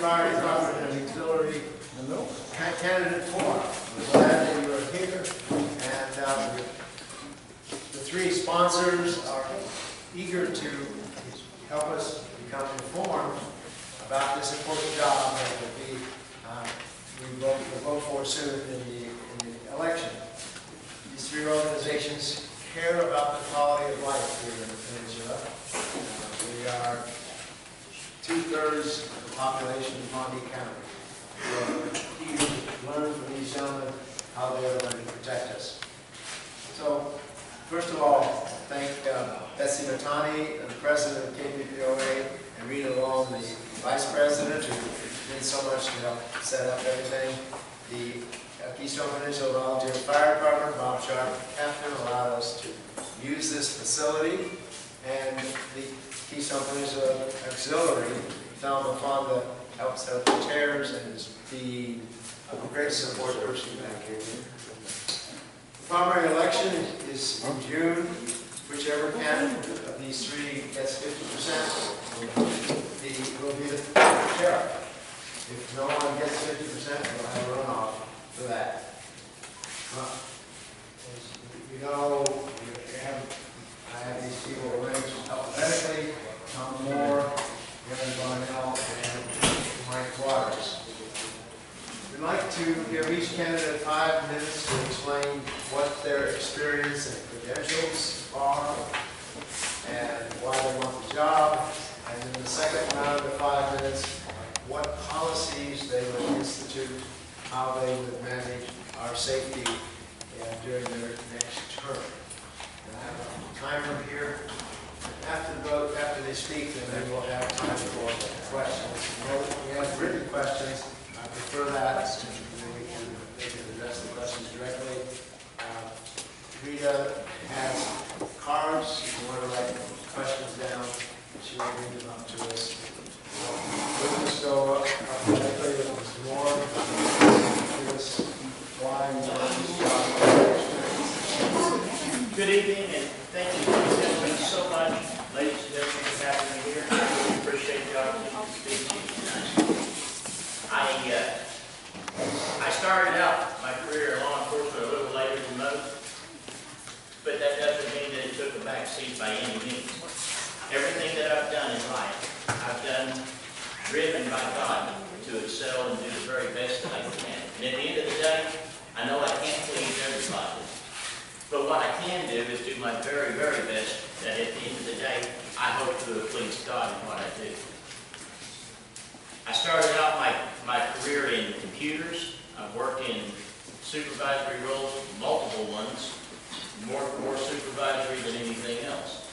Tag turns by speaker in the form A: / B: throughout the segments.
A: Fire Department and Auxiliary Candidate Forum. We're glad that you are here, and the three sponsors are eager to help us become informed about this important job that we'll vote for soon in the election. These three organizations care about the quality of life here in the peninsula. We are 2/3 of the population of Pawnee County. We're eager to learn from these gentlemen how they are going to protect us. So, first of all, thank Betsy Matani, the president of KPPOA, and Rita Long, the vice president, who did so much to help set up everything. The Keystone Peninsula Volunteer Fire Department, Bob Sharp, captain, allowed us to use this facility, and the Keystone Peninsula Auxiliary, Tom LaFonda, helps out the chairs and is the great support person back here. The primary election is in June. Whichever candidate of these three gets 50% will be the sheriff. If no one gets 50%, we'll have a runoff for that. As you know, I have these people arranged alphabetically: Tom Moore, Darrin Varnell, and Mike Waters. We'd like to give each candidate 5 minutes to explain what their experience and credentials are and why they want the job. And in the second round of the 5 minutes, what policies they would institute, how they would manage our safety during their next term. And I have a timer here. After the vote, after they speak, then we'll have time for questions. We have written questions. I prefer that, so they can address the questions directly. Rita has cards. If you want to write questions down, she will read them up to us. We'll just go alphabetically with Ms. Moore. Give us why you want this job.
B: Good evening, and thank you gentlemen so much, ladies and gentlemen, for having me here. I really appreciate the opportunity to speak to you tonight. I started out my career in law enforcement a little later than most, but that doesn't mean that it took a back seat by any means. Everything that I've done in life, I've done driven by God to excel and do the very best that I can. And at the end of the day, I know I can't please everybody. But what I can do is do my very, very best that at the end of the day, I hope to please God in what I do. I started out my career in computers. I've worked in supervisory roles, multiple ones, more supervisory than anything else.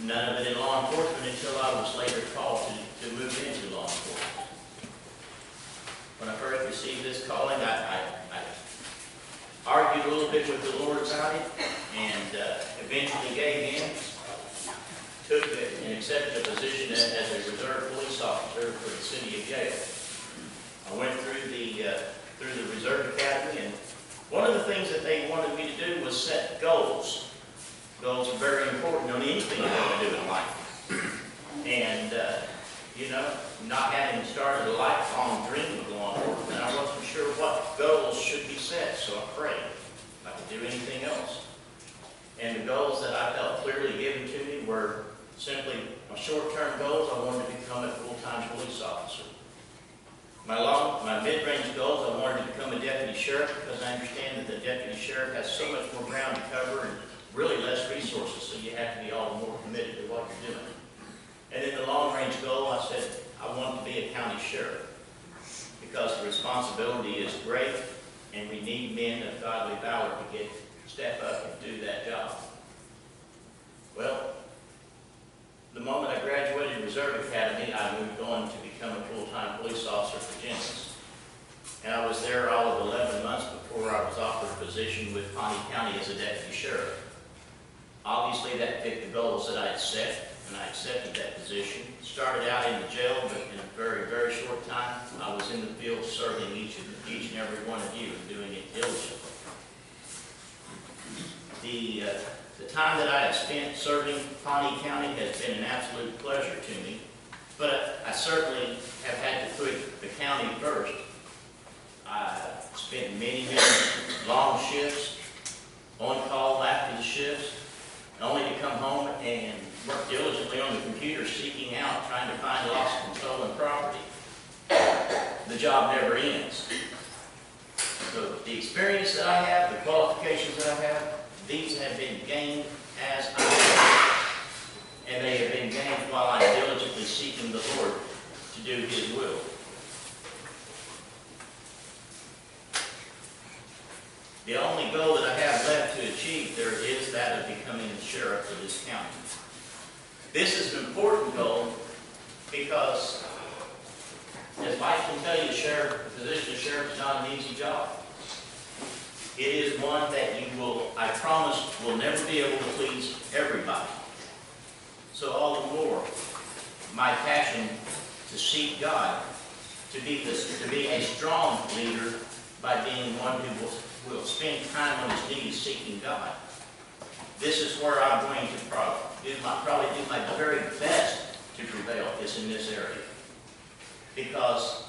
B: None of it in law enforcement until I was later called to move into law enforcement. When I first received this calling, I argued a little bit with the Lord about it, and eventually gave in, took and accepted a position as a reserve police officer for the city of Yale. I went through the Reserve Academy, and one of the things that they wanted me to do was set goals. Goals are very important on anything you want to do in life. And, you know, not having started a lifelong dream of law enforcement, I wasn't sure what goals should be set, so I prayed if I could do anything else. And the goals that I felt clearly given to me were simply my short-term goals. I wanted to become a full-time police officer. My mid-range goals, I wanted to become a deputy sheriff because I understand that the deputy sheriff has so much more ground to cover and really less resources, so you have to be all the more committed to what you're doing. And then the long-range goal, I said I want to be a county sheriff because the responsibility is great, and we need men of godly valor to step up and do that job. Well, the moment I graduated Reserve Academy, I moved on to become a full-time police officer for Genesis. And I was there all of 11 months before I was offered a position with Pawnee County as a deputy sheriff. Obviously, that fit the goals that I had set, and I accepted that position. Started out in the jail, but in a very, very short time, I was in the field serving each and every one of you and doing it diligently. The time that I have spent serving Pawnee County has been an absolute pleasure to me, but I certainly have had to put the county first. I spent many long shifts, on call after the shifts, only to come home and work diligently on the computer, seeking out, trying to find lost and stolen property. The job never ends. So the experience that I have, the qualifications that I have, these have been gained as I have, and they have been gained while I'm diligently seeking the Lord to do His will. The only goal that I have left to achieve there is that of becoming the sheriff of this county. This is an important goal because, as Mike can tell you, the position of sheriff is not an easy job. It is one that you will, I promise, will never be able to please everybody. So all the more, my passion to seek God, to be a strong leader by being one who will spend time on his knees seeking God. This is where I'm going to probably do my very best to prevail is in this area. Because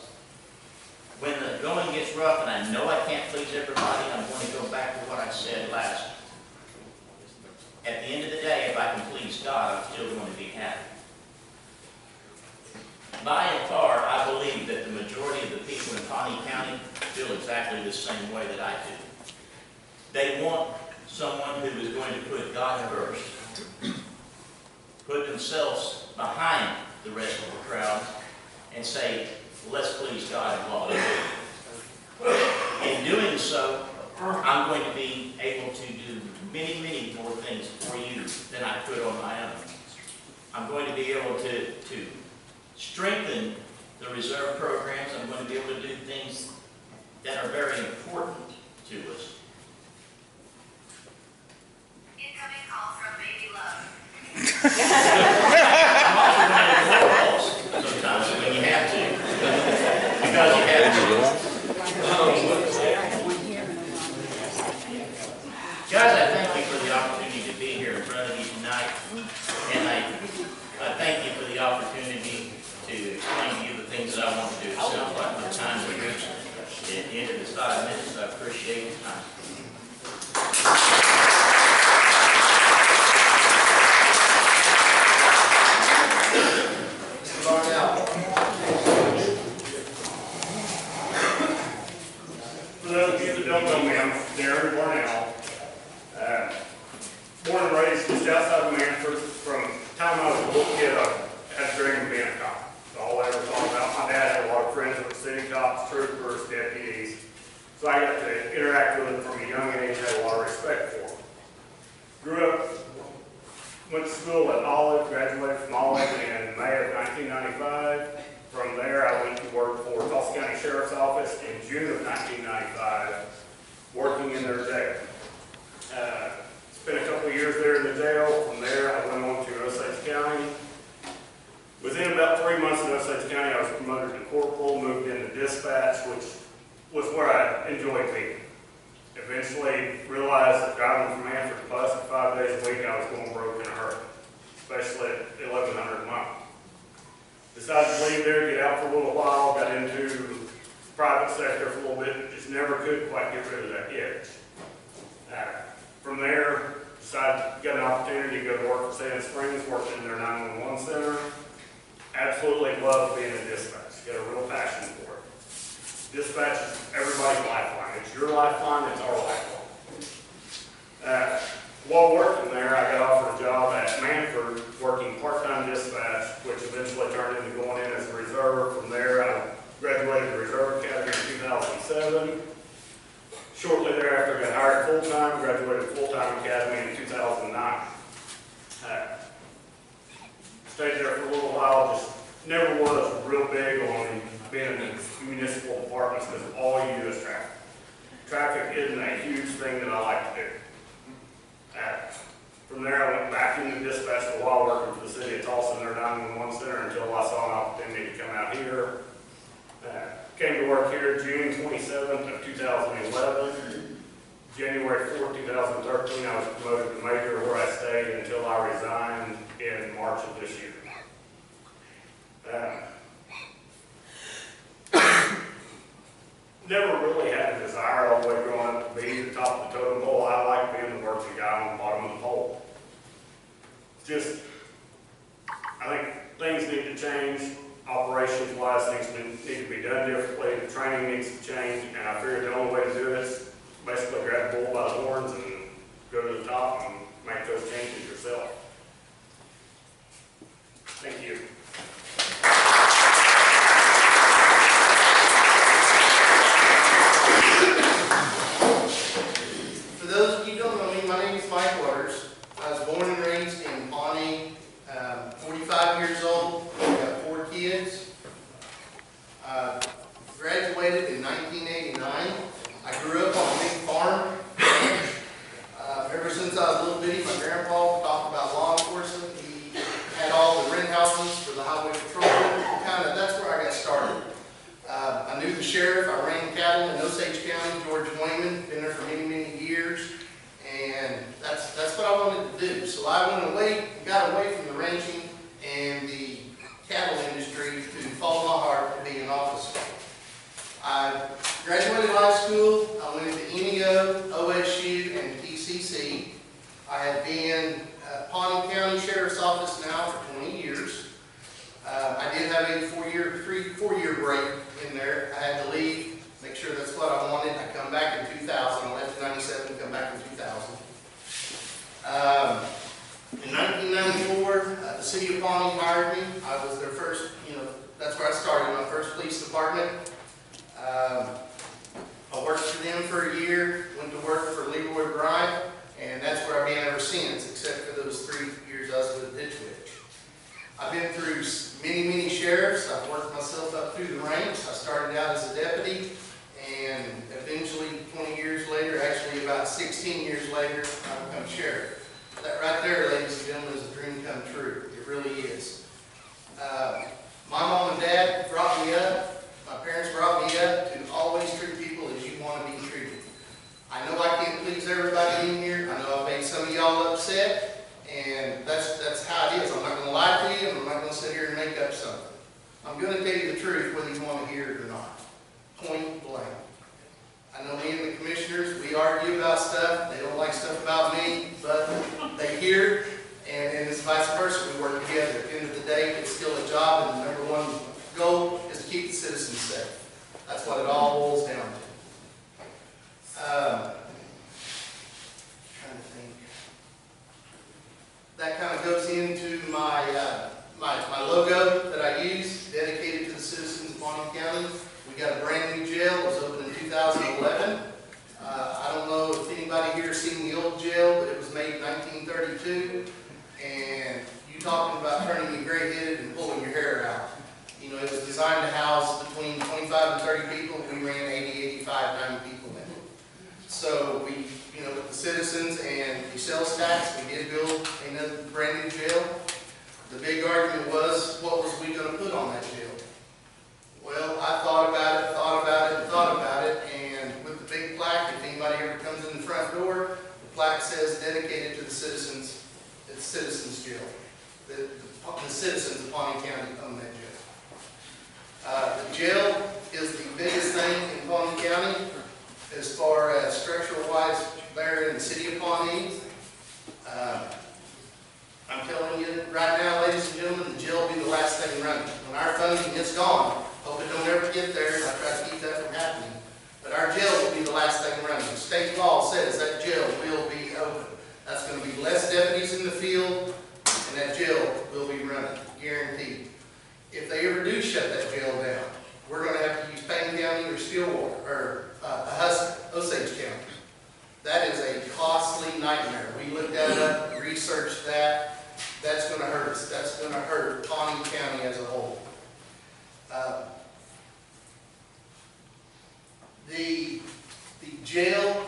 B: when the going gets rough and I know I can't please everybody, I'm going to go back to what I said last. At the end of the day, if I can please God, I'm still going to be happy. By and far, I believe that the majority of the people in Pawnee County feel exactly the same way that I do. They want someone who is going to put God first, put themselves behind the rest of the crowd, and say, let's please God in what we do. In doing so, I'm going to be able to do many more things for you than I could on my own. I'm going to be able to strengthen the reserve programs. I'm going to be able to do things that are very important to us.
C: Incoming call from Baby Love.
B: I'm also going to ignore calls sometimes when you have to, because you have to. Guys, I thank you for the opportunity to be here in front of you tonight, and I thank you for the opportunity to explain to you the things that I want to do. It sounds like my time is reached at the end of this 5 minutes. I appreciate your time.
A: Mr. Varnell.
D: For those of you that don't know me, I'm Darrin Varnell. Born and raised just outside of Manford. From the time I was a little kid, I had a dream of being a cop. That's all I ever thought about. My dad had a lot of friends with city cops, troopers, deputies. So I got to interact with them from a young age, had a lot of respect for them. Grew up, went to school at Olive, graduated from Olive in May of 1995. From there, I went to work for Tulsa County Sheriff's Office in June of 1995, working in their jail. Spent a couple of years there in the jail. From there, I went on to Osage County. Within about 3 months in Osage County, I was promoted to corporal, moved into dispatch, which was where I enjoyed being. Eventually, realized that driving from Manford to Podunk 5 days a week, I was going broke in a hurry, especially at 1,100 a month. Decided to leave there, get out for a little while, got into the private sector for a little bit, just never could quite get rid of that itch. From there, got an opportunity to go to work for Sand Springs, working in their 911 center. Absolutely love being a dispatch. Got a real passion for it. Dispatch is everybody's lifeline. It's your lifeline, it's our lifeline. While working there, I got offered a job at Manford, working part-time dispatch, which eventually turned into going in as a reserve. From there, I graduated the Reserve Academy in 2007. Shortly thereafter, I got hired full-time, graduated full-time academy in 2009. Stayed there for a little while, just never was real big on being in the municipal departments because all you do is traffic. Traffic isn't a huge thing that I like to do. From there, I went back into dispatch for a while, working for the city of Tulsa in their 911 center until I saw an opportunity to come out here. Came to work here June 27th of 2011. January 4th, 2013, I was promoted to major, where I stayed until I resigned in March of this year. never really had a desire all the way growing up to be the top of the totem pole. I like being the working guy on the bottom of the pole. Just, I think things need to change. Operations-wise, things need to be done differently. The training needs to change, and I figured the only way to do it is basically grab the bull by the horns and go to the top and make those changes yourself. Thank you.
A: For those of you who don't know me, my name is Mike Waters. I was born and raised in Pawnee, 45 years old. I've got 4 kids. Graduated in 1989. I grew up on a big farm. Ever since I was a little bitty, my grandpa talked about law enforcement. He had all the rent houses for the highway patrol. That's where I got started. I knew the sheriff. I ran cattle in Osage County, George Wayman. Been there for many, many years. And that's what I wanted to do. So I got away from the ranching and the cattle industry to follow my heart to be an officer. I graduated high school. I went into NEO, OSU, and PCC. I have been at Pawnee County Sheriff's Office now for 20 years. I did have a four-year break in there. I had to leave, make sure that's what I wanted. I come back in 2000. I left in 97, come back in 2000. In 1994, the city of Pawnee hired me. I was their first, that's where I started, my first police department. I worked for them for a year, went to work for Leroy Bryant, and that's where I've been ever since, except for those 3 years I was with Ditch Witch. I've been through many, many sheriffs. I've worked myself up through the ranks. I started out as a deputy, and eventually, 20 years later, actually about 16 years later, I become sheriff. That right there, ladies and gentlemen, is a dream come true. It really is. My mom and dad brought me up. My parents brought me up to always treat people as you want to be treated. I know I can't please everybody in here. I know I've made some of y'all upset, and that's how it is. I'm not going to lie to you, and I'm not going to sit here and make up something. I'm going to tell you the truth whether you want to hear it or not. Point blank. I know me and the commissioners, we argue about stuff. They don't like stuff about me, but they hear, and it's vice versa. We work together. At the end of the day, it's still a job, and the number one goal is to keep the citizens safe. That's what it all boils down to. Trying to think. That kind of goes into my logo that I use, dedicated to the citizens of Pawnee County. We got a brand new jail. It was opened in 2011. I don't know if anybody here has seen the old jail, but it was made in 1932. And you talking about turning you gray-headed and pulling your hair out. It was designed to house between 25 and 30 people. We ran 80, 85, 90 people in it. So we, with the citizens and the sales tax, we did build another brand new jail. The big argument was, what was we going to put on that jail? Well, I thought about it, and with the big plaque, if anybody ever comes in the front door, the plaque says dedicated to the citizens. It's Citizens Jail. The citizens of Pawnee County own that jail. The jail is the biggest thing in Pawnee County as far as structural-wise there in the city of Pawnee. I'm telling you right now, ladies and gentlemen, the jail will be the last thing running. When our funding is gone, hope it don't ever get there, and I try to keep that from happening. But our jail will be the last thing running. The state law says that jail will be open. That's going to be less deputies in the field, and that jail will be running, guaranteed. If they ever do shut that jail down, we're going to have to use Pawnee County or Stillwater, or Osage County. That is a costly nightmare. We looked that up, researched that. That's going to hurt us. That's going to hurt Pawnee County as a whole. The jail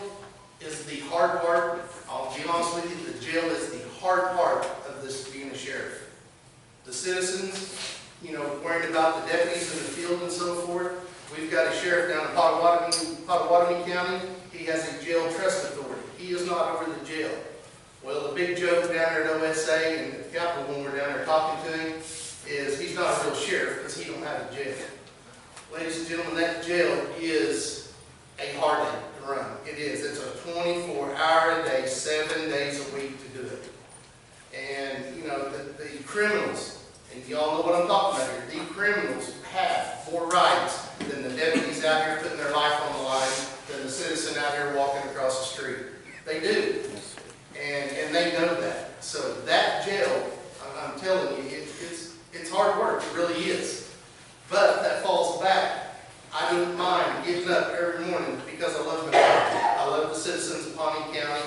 A: is the hard part. I'll be honest with you, the jail is the hard part of this being a sheriff. The citizens, worried about the deputies in the field and so forth. We've got a sheriff down in Potawatomi County. He has a jail trust authority. He is not over the jail. Well, the big joke down there at OSA and at the Capitol when we're down there talking to him is he's not a real sheriff because he don't have a jail. Ladies and gentlemen, that jail is
E: a heartache to run. It is. It's a 24-hour-a-day, 7 days a week to do it. And, you know, the criminals, and y'all know what I'm talking about here, the criminals have more rights than the deputies out here putting their life on the line, than the citizen out here walking across the street. They do. And they know that. So that jail, I'm telling you, it's hard work. It really is. But that falls back. I don't mind getting up every morning because I love the county. I love the citizens of Pawnee County.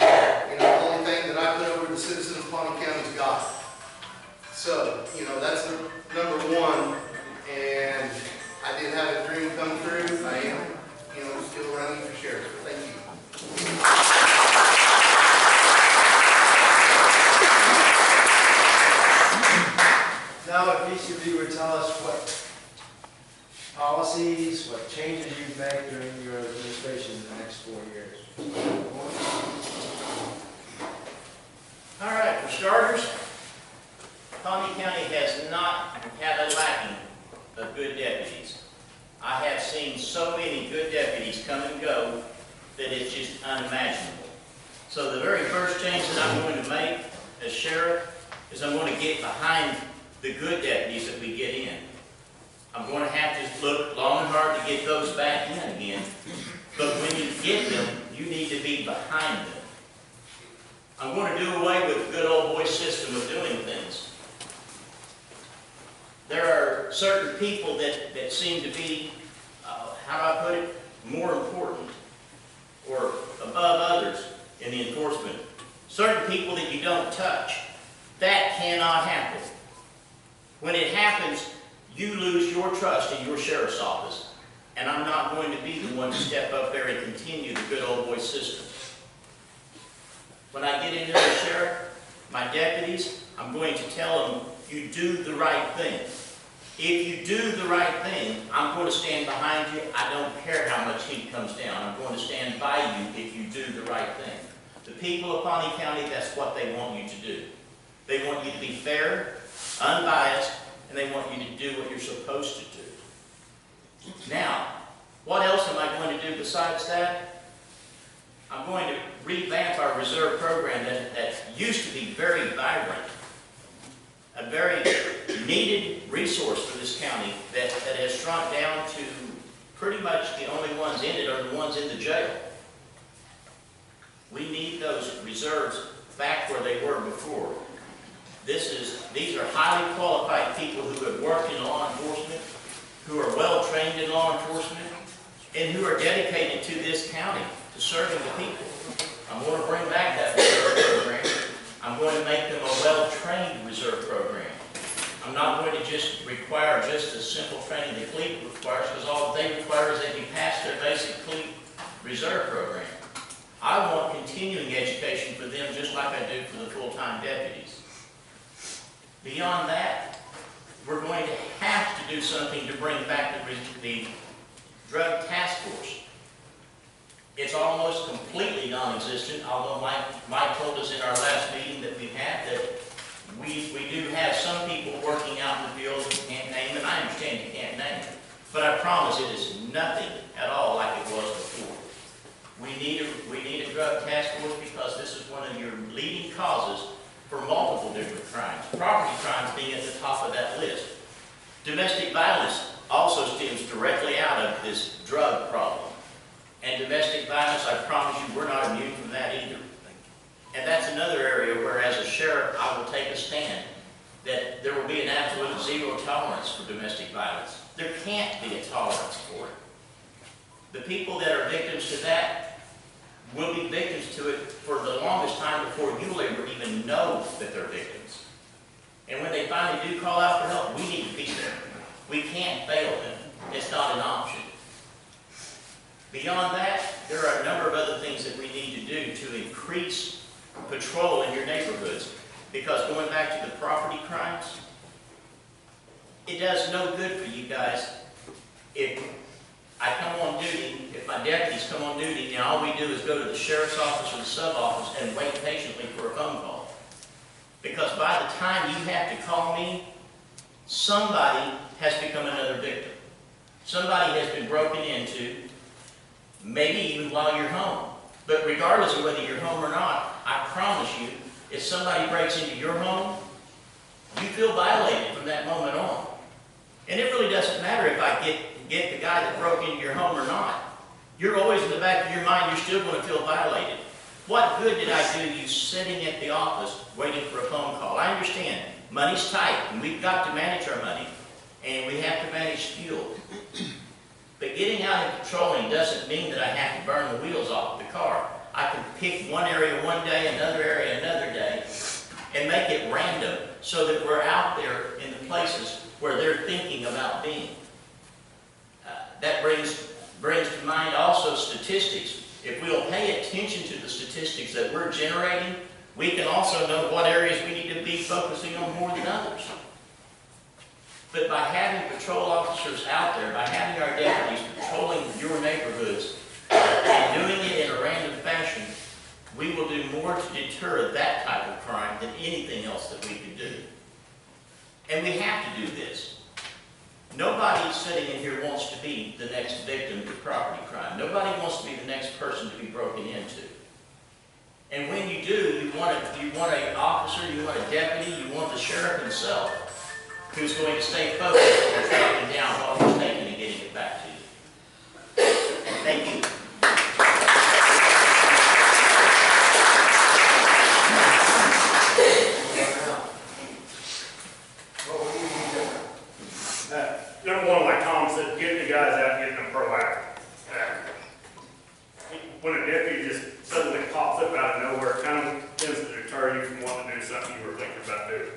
E: You know, the only thing that I put over the citizens of Pawnee County is God. So, you know, that's number one. And I did have a dream come true. I am, you know, still running for sheriff. Thank you.
A: Now, if each of you would tell us what policies, what changes you've made during your administration in the next 4 years.
B: All right, for starters, Pawnee County has not had a lacking of good deputies. I have seen so many good deputies come and go that it's just unimaginable. So the very first change that I'm going to make as sheriff is I'm going to get behind the good deputies that we get in. I'm going to have to look long and hard to get those back in again. But when you get them, you need to be behind them. I'm going to do away with the good old boy system of doing things. There are certain people that seem to be, how do I put it, more important or above others in the enforcement. Certain people that you don't touch. That cannot happen. When it happens, you lose your trust in your sheriff's office. And I'm not going to be the one to step up there and continue the good old boy system. When I get in there as sheriff, my deputies, I'm going to tell them, you do the right thing. If you do the right thing, I'm going to stand behind you. I don't care how much heat comes down. I'm going to stand by you if you do the right thing. The people of Pawnee County, that's what they want you to do. They want you to be fair, unbiased, and they want you to do what you're supposed to do. Now, what else am I going to do besides that? I'm going to revamp our reserve program that used to be very vibrant, a very needed resource for this county that has shrunk down to pretty much the only ones in it are the ones in the jail. We need those reserves back where they were before. These are highly qualified people who have worked in law enforcement, who are well trained in law enforcement, and who are dedicated to this county, to serving the people. I'm going to bring back that reserve program. I'm going to make them a well-trained reserve program. I'm not going to just require just a simple training the fleet requires, because all they require is they can pass their basic fleet reserve program. I want continuing education for them just like I do for the full-time deputies. Beyond that, we're going to have to do something to bring back the drug task force. It's almost completely non-existent, although Mike told us in our last meeting that we had that we do have some people working out in the field who can't name, and I understand you can't name, but I promise it is nothing at all like it was before. We need a drug task force because this is one of your leading causes for multiple different crimes. Property crimes being at the top of that list. Domestic violence also stems directly out of this drug problem. And domestic violence, I promise you, we're not immune from that either. And that's another area where, as a sheriff, I will take a stand that there will be an absolute zero tolerance for domestic violence. There can't be a tolerance for it. The people that are victims to that will be victims to it for the longest time before you'll ever even know that they're victims. And when they finally do call out for help, we need to be there. We can't fail them. It's not an option. Beyond that, there are a number of other things that we need to do to increase patrol in your neighborhoods. Because going back to the property crimes, it does no good for you guys if I come on duty, if my deputies come on duty, and all we do is go to the sheriff's office or the sub-office and wait patiently for a phone call. Because by the time you have to call me, somebody has become another victim. Somebody has been broken into. maybe even while you're home. But regardless of whether you're home or not, I promise you, if somebody breaks into your home, you feel violated from that moment on. And it really doesn't matter if I get the guy that broke into your home or not. You're always in the back of your mind, you're still going to feel violated. What good did I do you sitting at the office waiting for a phone call? I understand, money's tight, and we've got to manage our money, and we have to manage fuel. But getting out and patrolling doesn't mean that I have to burn the wheels off the car. I can pick one area one day, another area another day, and make it random so that we're out there in the places where they're thinking about being. That brings to mind also statistics. If we'll pay attention to the statistics that we're generating, we can also know what areas we need to be focusing on more than others. But by having patrol officers out there, by having our deputies patrolling your neighborhoods and doing it in a random fashion, we will do more to deter that type of crime than anything else that we can do. And we have to do this. Nobody sitting in here wants to be the next victim to property crime. Nobody wants to be the next person to be broken into. And when you do, you want an officer, you want a deputy, you want the sheriff himself, who's going to stay focused on tracking down what was taken and getting it back to you. Thank you.
D: Number one, like Tom said, getting the guys out, getting them proactive. When a deputy just suddenly pops up out of nowhere, it kind of tends to deter you from wanting to do something you were thinking about doing.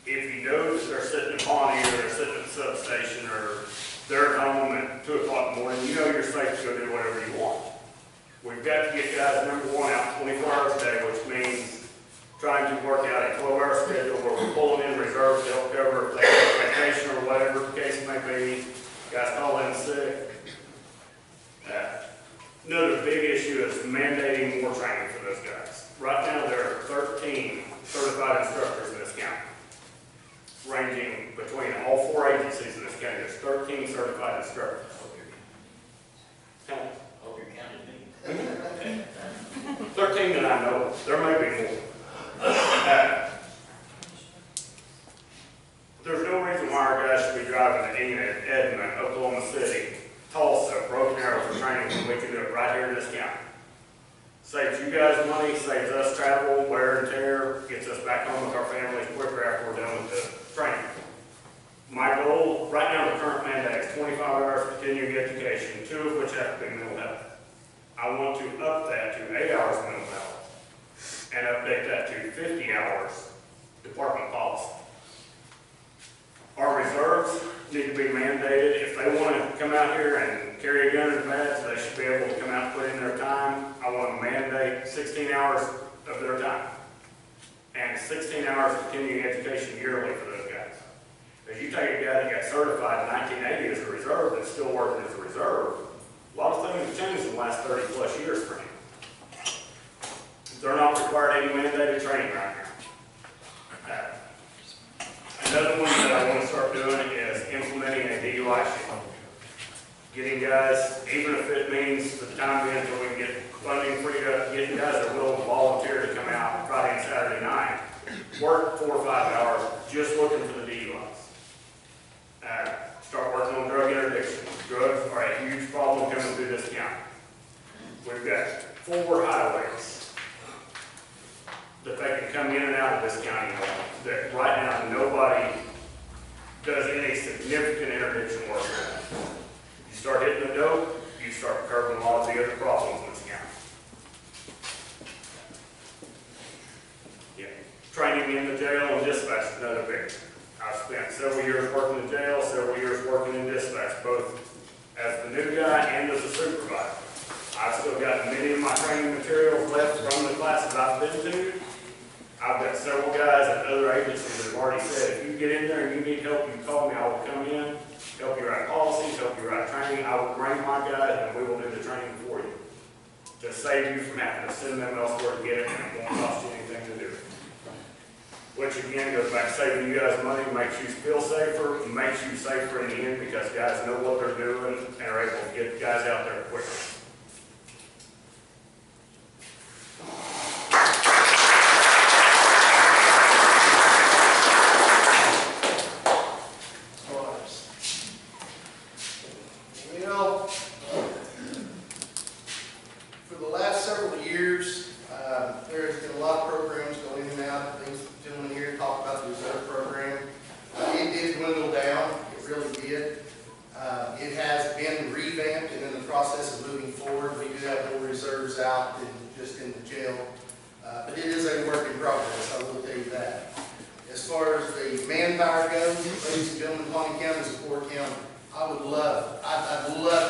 D: If you know that they're sitting in Pawnee, or they're sitting at the substation, or they're at home at 2 o'clock in the morning, you know you're safe to go do whatever you want. We've got to get guys, number one, out 24 hours a day, which means trying to work out a 12-hour schedule where we're pulling in reserves to help cover if they have vacation or whatever the case may be. Guys call in sick. Another big issue is mandating more training for those guys. Right now, there are 13 certified instructors in this county, ranging between all 4 agencies in this county. There's 13 certified instructors.
B: Hope you're counting me.
D: 13 that I know of. There may be more. There's no reason why our guys should be driving to Enid, Edmond, Oklahoma City, Tulsa, Broken Arrow for training when we can do it right here in this county. Saves you guys money, saves us travel, wear and tear, gets us back home with our families quicker after we're done with the training. My goal, right now the current mandate is 25 hours for continuing education, 2 of which have to be mental health. I want to up that to 8 hours mental health and update that to 50 hours department policy. Our reserves need to be mandated. If they want to come out here and carry a gun and pads, they should be able to come out and put in their time. I want to mandate 16 hours of their time and 16 hours of continuing education yearly for those guys. If you take a guy that got certified in 1980 as a reserve and still working as a reserve, a lot of things have changed in the last 30 plus years for him. They're not required any mandated training right now. Another one that I want to start doing is implementing a DUI shield. Getting guys, even if it means for the time being until we can get funding freed up, getting guys that are willing to volunteer to come out Friday and Saturday night, work 4 or 5 hours just looking for the DUIs. Start working on drug interdiction. Drugs are a huge problem coming through this county. We've got 4 highways that they can come in and out of this county on, that right now nobody does any significant interdiction work on. You start hitting the dope, you start curbing a lot of the other problems in this county. Yeah. Training in the jail and dispatch is another big. I've spent several years working in jail, several years working in dispatch, both as the new guy and as a supervisor. I've still got many of my training materials left from the classes I've been to. I've got several guys at other agencies that have already said, if you get in there and you need help, you call me, I will come in, help you write policies, help you write training. I will bring my guys and we will do the training for you to save you from having to send them elsewhere to get it, and it won't cost you anything to do it. Which again goes back to saving you guys money, makes you feel safer, makes you safer in the end because guys know what they're doing and are able to get guys out there quicker.
E: revamped and in the process of moving forward. We do have more reserves out than just in the jail. But it is a work in progress, I will tell you that. As far as the manpower goes, ladies and gentlemen, Pawnee County is a poor county. I'd love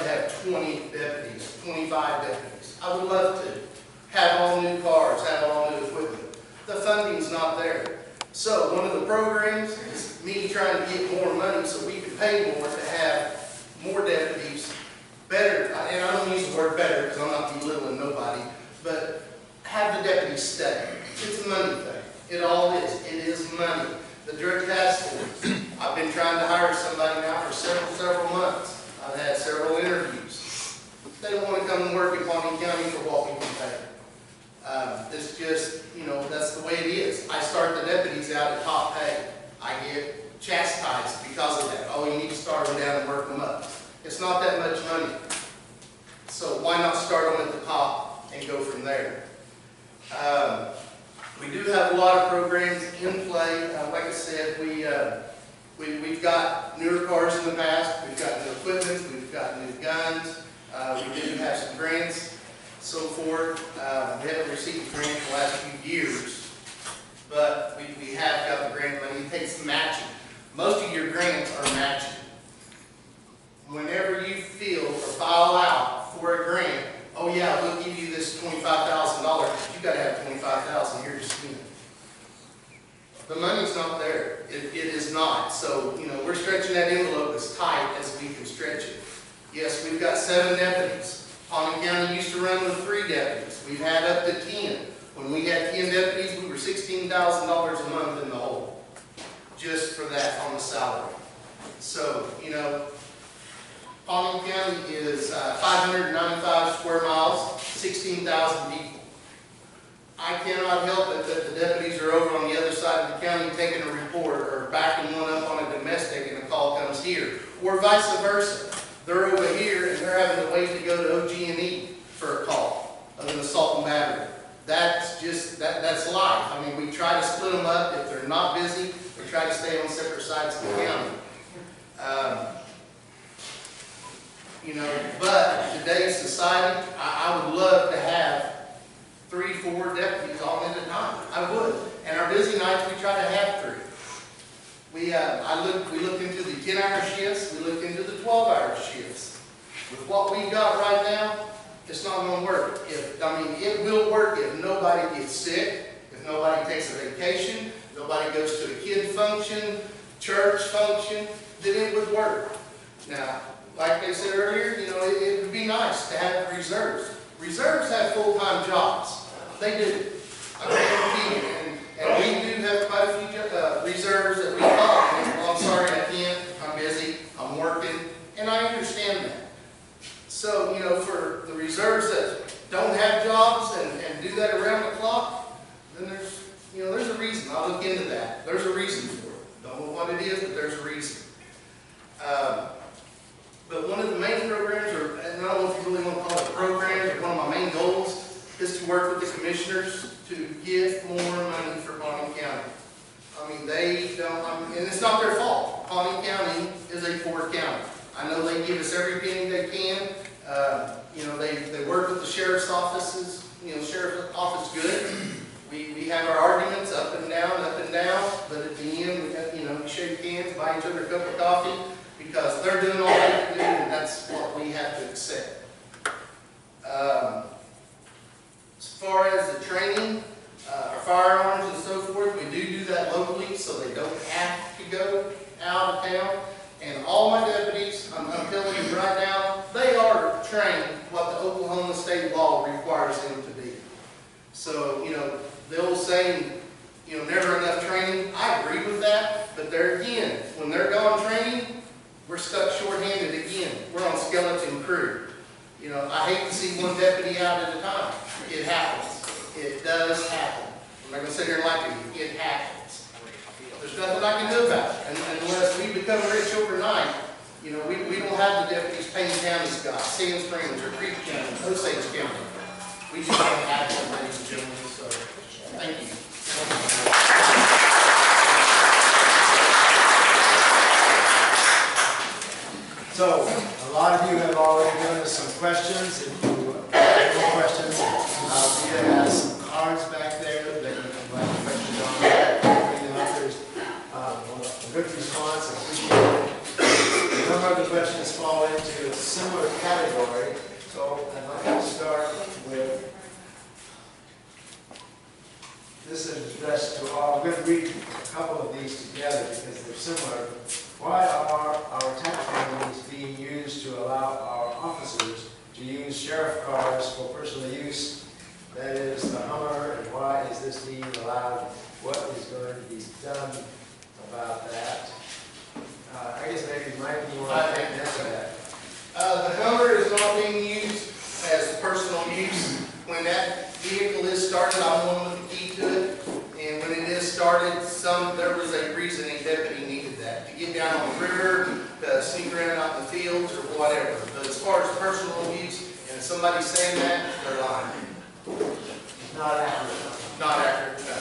E: to have 20 deputies, 25 deputies. I would love to have all new cars, have all new equipment. The funding's not there. So one of the programs is me trying to get more money so we can pay more to have more deputies, better, and I don't use the word better because I'm not belittling nobody, but have the deputies stay. It's a money thing. It all is. It is money. The drug task force. I've been trying to hire somebody now for several months. I've had several interviews. They don't want to come and work in Pawnee County for what we can pay. It's just, you know, that's the way it is. I start the deputies out at top pay. I get chastised because of that. Oh, you need to start them down and work them up. It's not that much money. So why not start them at the top and go from there? We do have a lot of programs in play. Like I said, we've got newer cars in the past. We've got new equipment. We've got new guns. We do have some grants, so forth. We haven't received grants for the last few years, but we have got the grant money. It takes matching. Most of your grants are matching. Whenever you feel or file out for a grant, oh yeah, we'll give you this $25,000, but you got to have $25,000 here to spend. The money's not there. It is not. So, you know, we're stretching that envelope as tight as we can stretch it. Yes, we've got 7 deputies. Pawnee County used to run with 3 deputies. We've had up to 10. When we had 10 deputies, we were $16,000 a month in the hole, just for that on the salary. So, you know, Pawnee County is 595 square miles, 16,000 people. I cannot help it that the deputies are over on the other side of the county taking a report or backing one up on a domestic and a call comes here, or vice versa. They're over here and they're having to wait to go to OG&E for a call of an assault and battery. That's just, that's life. I mean, we try to split them up. If they're not busy, we try to stay on separate sides of the county. You know, but today's society, I would love to have 3, 4 deputies on at a time. I would. And our busy nights, we try to have 3. We looked into the 10-hour shifts. We looked into the 12-hour shifts. With what we got right now, it's not going to work. It will work if nobody gets sick, if nobody takes a vacation, nobody goes to a kid function, church function, then it would work. Now, like I said earlier, you know, it would be nice to have reserves. Reserves have full-time jobs. They do. I guarantee you. And we do have quite a few reserves that we call. Well, I'm sorry, I can't. I'm busy. I'm working. And I understand that. So, you know, for the reserves that don't have jobs and do that around the clock, then there's a reason. I'll look into that. There's a reason for it. Don't know what it is, but there's a reason. But one of the main programs, or I don't know if you really want to call it programs, or one of my main goals is to work with the commissioners to get more money for Pawnee County. I mean, they don't, and it's not their fault. Pawnee County is a poor county. I know they give us every penny they can. You know, they work with the sheriff's offices. You know, sheriff's office good. We have our arguments up and down, but at the end, we shake hands, buy each other a cup of coffee, because they're doing all they can do, and that's what we have to accept. As far as the training, our firearms and so forth, we do that locally, so they don't have to go out of town. And all my deputies, I'm telling you right now, they are trained what the Oklahoma state law requires them to be. So, you know, the old saying, you know, never enough training, I agree with that, but there again, when they're gone training, we're stuck short-handed again. We're on skeleton crew. You know, I hate to see one deputy out at a time. It happens. It does happen. I'm not going to sit here and lie to you. It happens. There's nothing I can do about it. And unless we become rich overnight, you know, we don't have the deputies Payne County's got, Sand Springs or Creek County, Osage County. We just don't have them, ladies and gentlemen. So, thank you.
A: So, a lot of you have already given us some questions. If you have more questions, Vita has some cards back there that you can write questions on. Bring them up. There's a good response. Appreciate it. A number of the questions fall into a similar category. So I'd like to start with, this is addressed to all. I'm going to read a couple of these together because they're similar. Why are our tax monies being used to allow our officers to use sheriff cars for personal use? That is the Hummer, and why is this being allowed? What is going to be done about that? I guess maybe Mike, you want to answer that.
E: The Hummer is not being used as personal use. When that vehicle is started, I'm the one with the key to it. And when it is started, there was a reason a deputy needed that. To get down on the river, to sneak around out in the fields, or whatever. But as far as personal use, and if somebody's saying that, they're lying.
A: Not accurate.
E: Not accurate, no.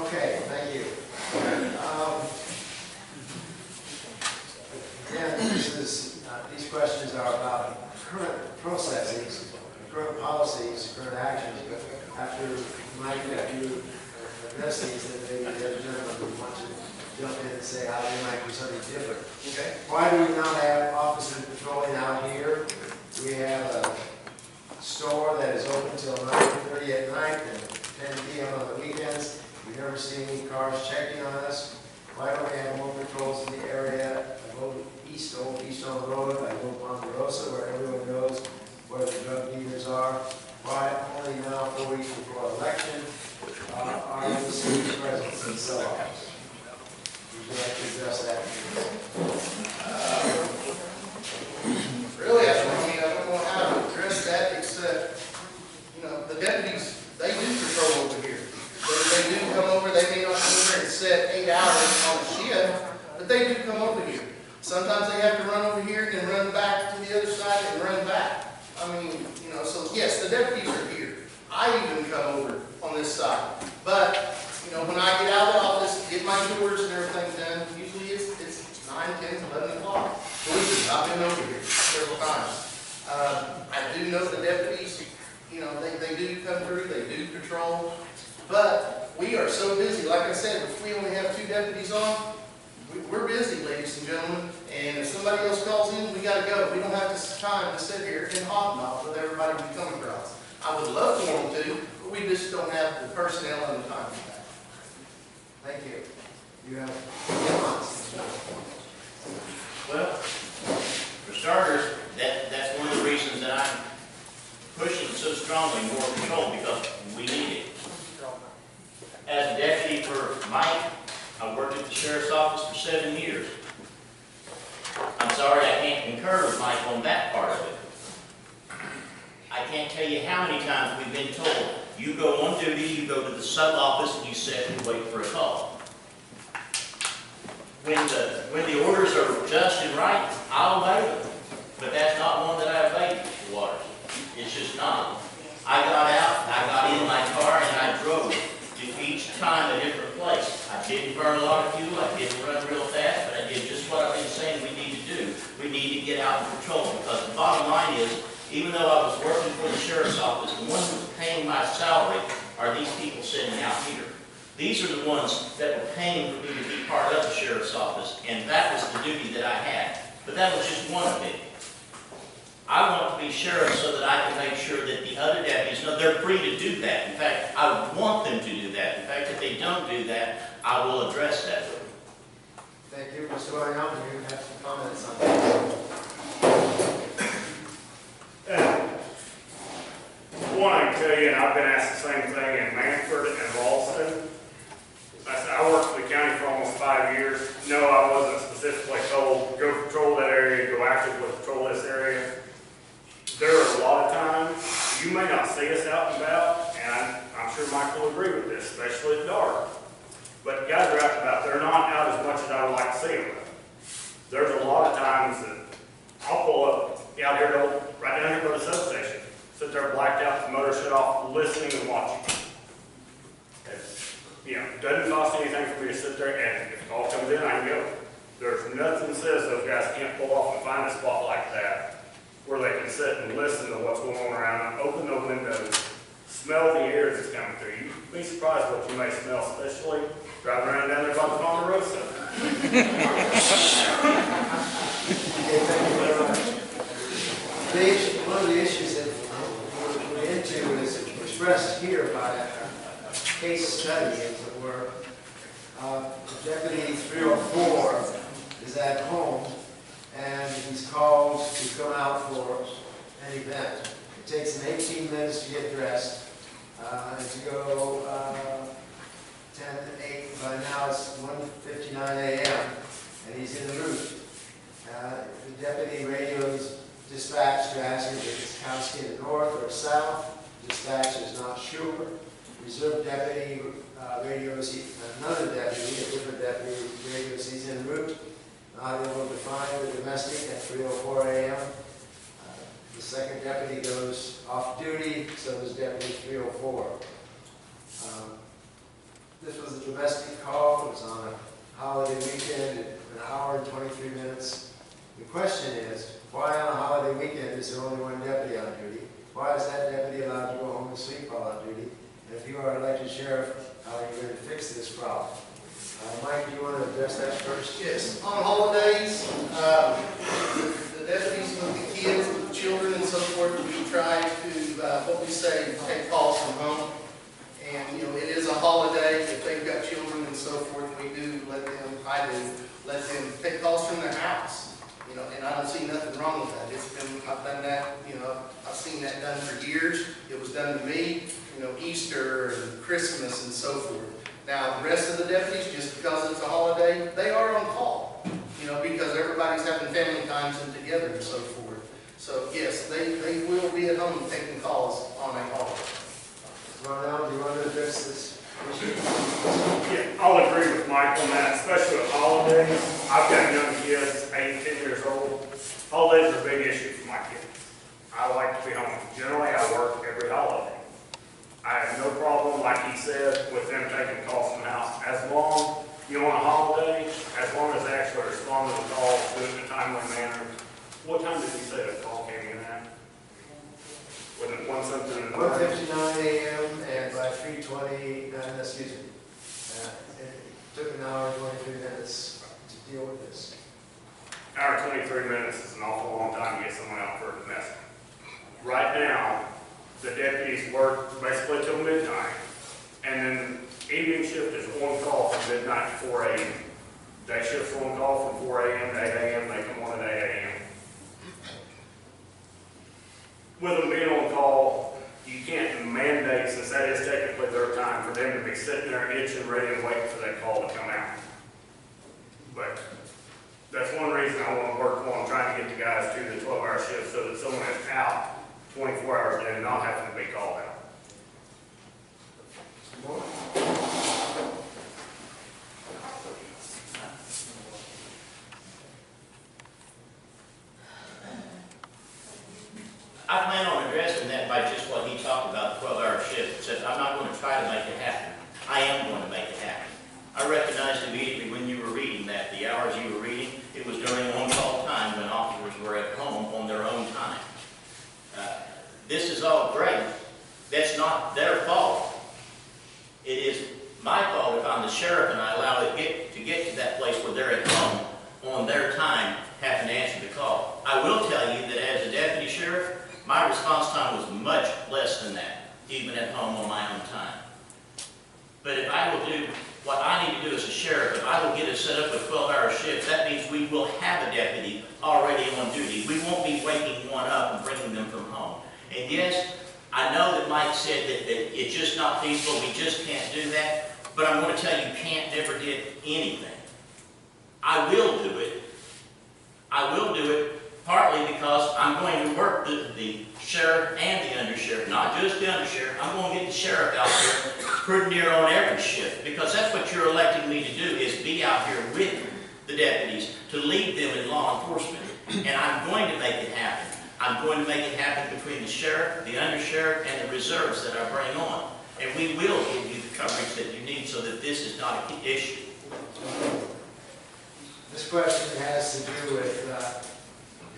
A: Okay, thank you. Again, these questions are about current processes, current policies, current actions. But after Mike, if you address these, then maybe the other gentleman would want to jump in and say how they might do something different.
E: Okay.
A: Why do we not have officers patrolling out here? We have a store that is open till 9:30 at night and 10 p.m. on the weekends. We've never seen any cars checking on us. Why don't we have more patrols in the area? I go east on the road, I go Ponderosa, where everyone knows where the drug dealers are. Why only now, 4 weeks before election, are you seeing presence and so on? Would you like to address that?
E: Really, I don't know how to address that, except, the deputies, they do patrol over here. They do come over, they may not come over and set 8 hours on a shift, but they do come over here. Sometimes they have to run over here and run back to the other side and run back. So yes, the deputies are here. I even come over on this side. But, when I get out of the office, get my tours and everything done, usually it's 9, 10, 11 o'clock. Believe me, I've been over here several times. I do know the deputies, they do come through, they do patrol. But we are so busy. Like I said, if we only have 2 deputies on, we're busy, ladies and gentlemen. And if somebody else calls in, we got to go. We don't have this time to sit here and hobnob with everybody we come across. I would love for them to, but we just don't have the personnel and the time for that.
A: Thank you. You have response.
B: Well, for starters, that's one of the reasons that I'm pushing so strongly more control, because we need it. As a deputy for Mike, I worked at the sheriff's office for 7 years. I'm sorry I can't concur with Mike on that part of it. I can't tell you how many times we've been told, you go on duty, you go to the sub-office, and you sit and wait for a call. When the orders are just and right, I'll obey them. But that's not one that I obeyed, Mr. Waters. It's just not. I got out, I got in my car, and I drove to each time a different place. I didn't burn a lot of fuel, I didn't run real fast, but I did just what I've been saying we need to do. We need to get out and patrol, because the bottom line is, even though I was working for the sheriff's office, the one who's paying my salary are these people sitting out here. These are the ones that were paying for me to be part of the sheriff's office, and that was the duty that I had. But that was just one of it. I want to be sheriff so that I can make sure that the other deputies know they're free to do that. In fact, I want them to do that. In fact, if they don't do that, I will address that with them.
A: Thank you. Mr. Varnell, you have some comments on that.
D: One, I can tell you, and I've been asked the same thing in Manford and Ralston. I worked for the county for almost 5 years. No, I wasn't specifically told, go patrol that area, go actively patrol this area. There are a lot of times, you may not see us out and about, and I'm sure Mike will agree with this, especially at dark. But guys are out and about, they're not out as much as I would like to see them. There's a lot of times that I'll pull up out here, right down here by the substation, sit there blacked out, the motor shut off, listening and watching. It doesn't cost anything for me to sit there, and if a call comes in, I can go. There's nothing that says those guys can't pull off and find find a spot like that where they can sit and listen to what's going on around them, open the windows, smell the air that's coming through. You'd be surprised what you may smell, especially driving around down there by the Ponderosa.
A: Okay, thank you very much. One of the issues that we're into is expressed here by a case study, as it were. Deputy 304 is at home, and he's called to come out for an event. It takes him 18 minutes to get dressed, and to go 10 to 8. By now it's 1:59 a.m., and he's en route. The deputy radios dispatch to ask if it's house in the north or south. Dispatch is not sure. Reserve deputy radios, another deputy, a different deputy radios, he's en route. Not able to find the domestic at 3:04 a.m. The second deputy goes off duty, so does deputy 304. This was a domestic call. It was on a holiday weekend, an hour and 23 minutes. The question is, why on a holiday weekend is there only one deputy on duty? Why is that deputy allowed to go home and sleep while on duty? And if you are elected sheriff, how are you going to fix this problem? Mike, do you want to address that first?
E: Yes, on holidays, the deputies with the kids, with the children and so forth, we try to, what we say, take calls from home. And, you know, it is a holiday. If they've got children and so forth, I do let them take calls from their house. You know, and I don't see nothing wrong with that. I've done that, you know, I've seen that done for years. It was done to me, you know, Easter and Christmas and so forth. Now, the rest of the deputies, just because it's a holiday, they are on call, you know, because everybody's having family times and together and so forth. So, yes, they will be at home taking calls on a holiday.
A: Varnell, do you want to address this issue?
D: Yeah, I'll agree with Mike on that, especially with holidays. I've got young kids, 8, 10 years old. Holidays are a big issue for my kids. I like to be home. Generally, I work every holiday. I have no problem, like he said, with them taking calls from the house. As long, you know, on a holiday, as long as they actually respond to the call, do it in a timely manner. What time did you say the call came in at? Wasn't it 1 something in the morning?
A: 1:59 a.m. and by 3:20, excuse me, it took an hour and 23 minutes to deal with this.
D: Hour and 23 minutes is an awful long time to get someone out for a domestic. Right now, the deputies work basically till midnight, and then evening shift is on call from midnight to 4 a.m. Day shift's on call from 4 a.m. to 8 a.m. They come on at 8 a.m. With them being on call, you can't mandate, since that is technically their time, for them to be sitting there itching, ready and waiting for that call to come out. But that's one reason I want to work on trying to get the guys to the 12-hour shift so that someone is out 24 hours a day and not having to be called out.
B: I plan on addressing that by just what he talked about, the 12-hour shift. Said I'm not going to try to make it happen. I am going to make it happen. I recognized immediately when you were reading that, the hours you were reading, it was during on-call time when officers were at home on their own time. This is all great. That's not their fault. It is my fault if I'm the sheriff and I allow it to get to that place where they're at home on their time having to answer the call. I will tell you that as a deputy sheriff, my response time was much less than that, even at home on my own time. But if I will do what I need to do as a sheriff, if I will get us set up a 12-hour shift, that means we will have a deputy already on duty. We won't be waking one up and bringing them from home. And yes, I know that Mike said that it's just not feasible, we just can't do that, but I'm going to tell you, can't never did anything. I will do it. I will do it partly because I'm going to work the sheriff and the undersheriff, not just the undersheriff. I'm going to get the sheriff out there pretty near on every shift, because that's what you're electing me to do, is be out here with the deputies to lead them in law enforcement. And I'm going to make it happen. I'm going to make it happen between the sheriff, the undersheriff, and the reserves that I bring on. And we will give you the coverage that you need so that this is not an issue.
A: This question has to do with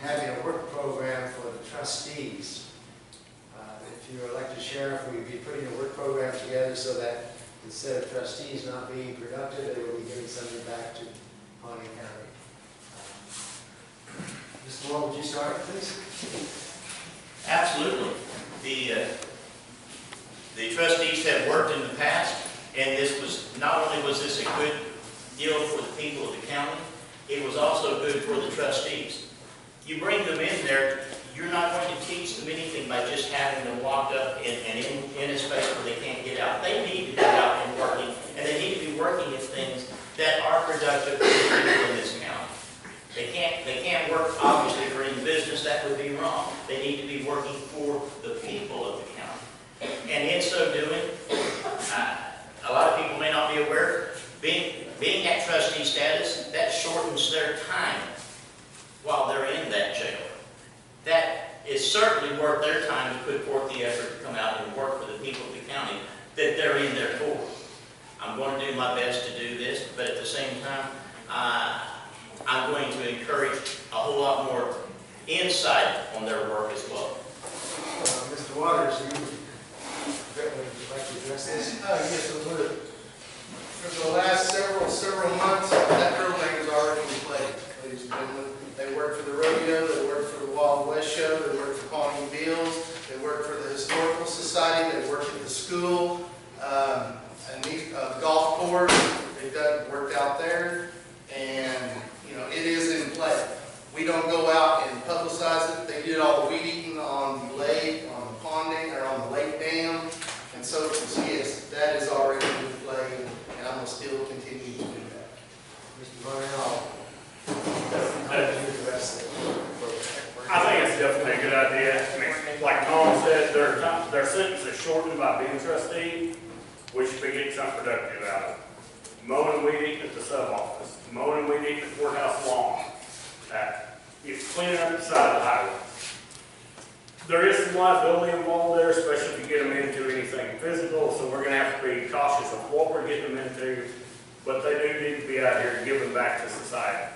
A: having a work program for the trustees. If you're elected sheriff, we'd be putting a work program together so that instead of trustees not being productive, they will be giving something back to Pawnee County. Mr. Moore, would you start, please?
B: Absolutely. The trustees have worked in the past, and this was, not only was this a good deal for the people of the county, it was also good for the trustees. You bring them in there, you're not going to teach them anything by just having them locked up in a space where they can't get out. They need to get out and working, and they need to be working at things that are productive for the people in this county. They can't work, obviously, for any business. That would be wrong. They need to be working for the people of the county. And in so doing, a lot of people may not be aware, being at trustee status, that shortens their time while they're in that jail. That is certainly worth their time to put forth the effort to come out and work for the people of the county that they're in there for. I'm going to do my best to do this, but at the same time, I'm going to encourage a whole lot more insight on their work as well.
A: Mr. Waters, would you like to address this?
E: Yes, I would. For the last several months, that program is already in place, ladies and gentlemen. They work for the rodeo, they work for the Wild West Show, they work for Pawnee Bills, they work for the Historical Society, they work at the school, and the golf course. They've worked out there, and it is in play. We don't go out and publicize it. They did all the weed eating on the lake, on the ponding, or on the lake dam, and so yes, that is already in play, and I'm going to still continue to do that.
A: Mr. Varnell, how did you address it?
D: I think it's definitely a good idea. I mean, like Tom said, their sentence is shortened by being trustee. We should be getting something productive out of it. Mowing and weed eating at the sub-office, mowing and weed eating at the courthouse lawn. It's cleaning up the side of the highway. There is some liability involved there, especially if you get them into anything physical, so we're going to have to be cautious of what we're getting them into, but they do need to be out here giving back to society,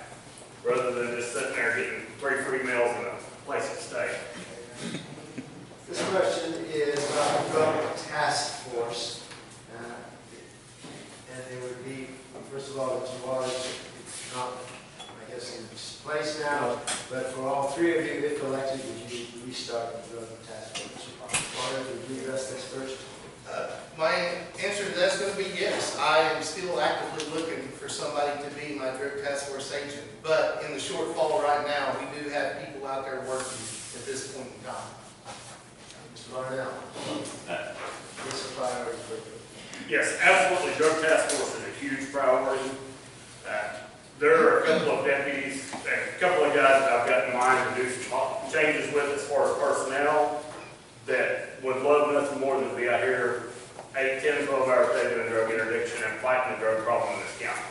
D: rather than just sitting there getting 3 free meals and a place to stay.
A: This question is about the drug task force. And it would be, first of all, Mr. Waters, it's not, I guess, in place now, but for all 3 of you, if elected, would you restart the drug task force? Waters, would you address this first?
E: My answer to that's going to be yes. I am still actively looking for somebody to be my drug task force agent, but in the shortfall right now, we do have people out there working at this point in time.
A: Mr. Varnell, it's a priority for you.
D: Yes, absolutely. Drug task force is a huge priority. There are a couple of deputies, a couple of guys that I've got in mind to do some changes with as far as personnel that would love nothing more than to be out here 8, 10, 12 hours a day doing drug interdiction and fighting the drug problem in this county.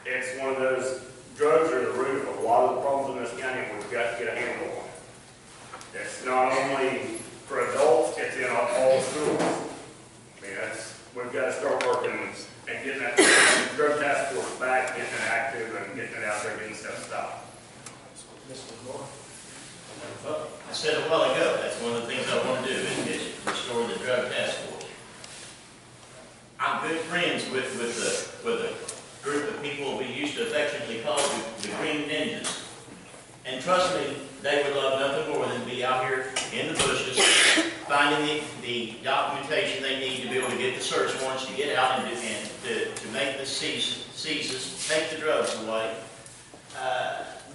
D: It's one of those, drugs are the root of a lot of the problems in this county, and we've got to get a handle on it. It's not only for adults, it's in all schools. I mean, we've got to start working and getting that drug task force back, getting it active, and getting it out there, getting stuff stopped.
A: Mr. Moore?
B: Well, I said a while ago, that's one of the things I want to do is restore the drug task force. I'm good friends with a group of people we used to affectionately call the Green Ninjas. And trust me, they would love nothing more than to be out here in the bushes, finding the documentation they need to be able to get the search warrants to get out and to make the seizures, take the drugs away.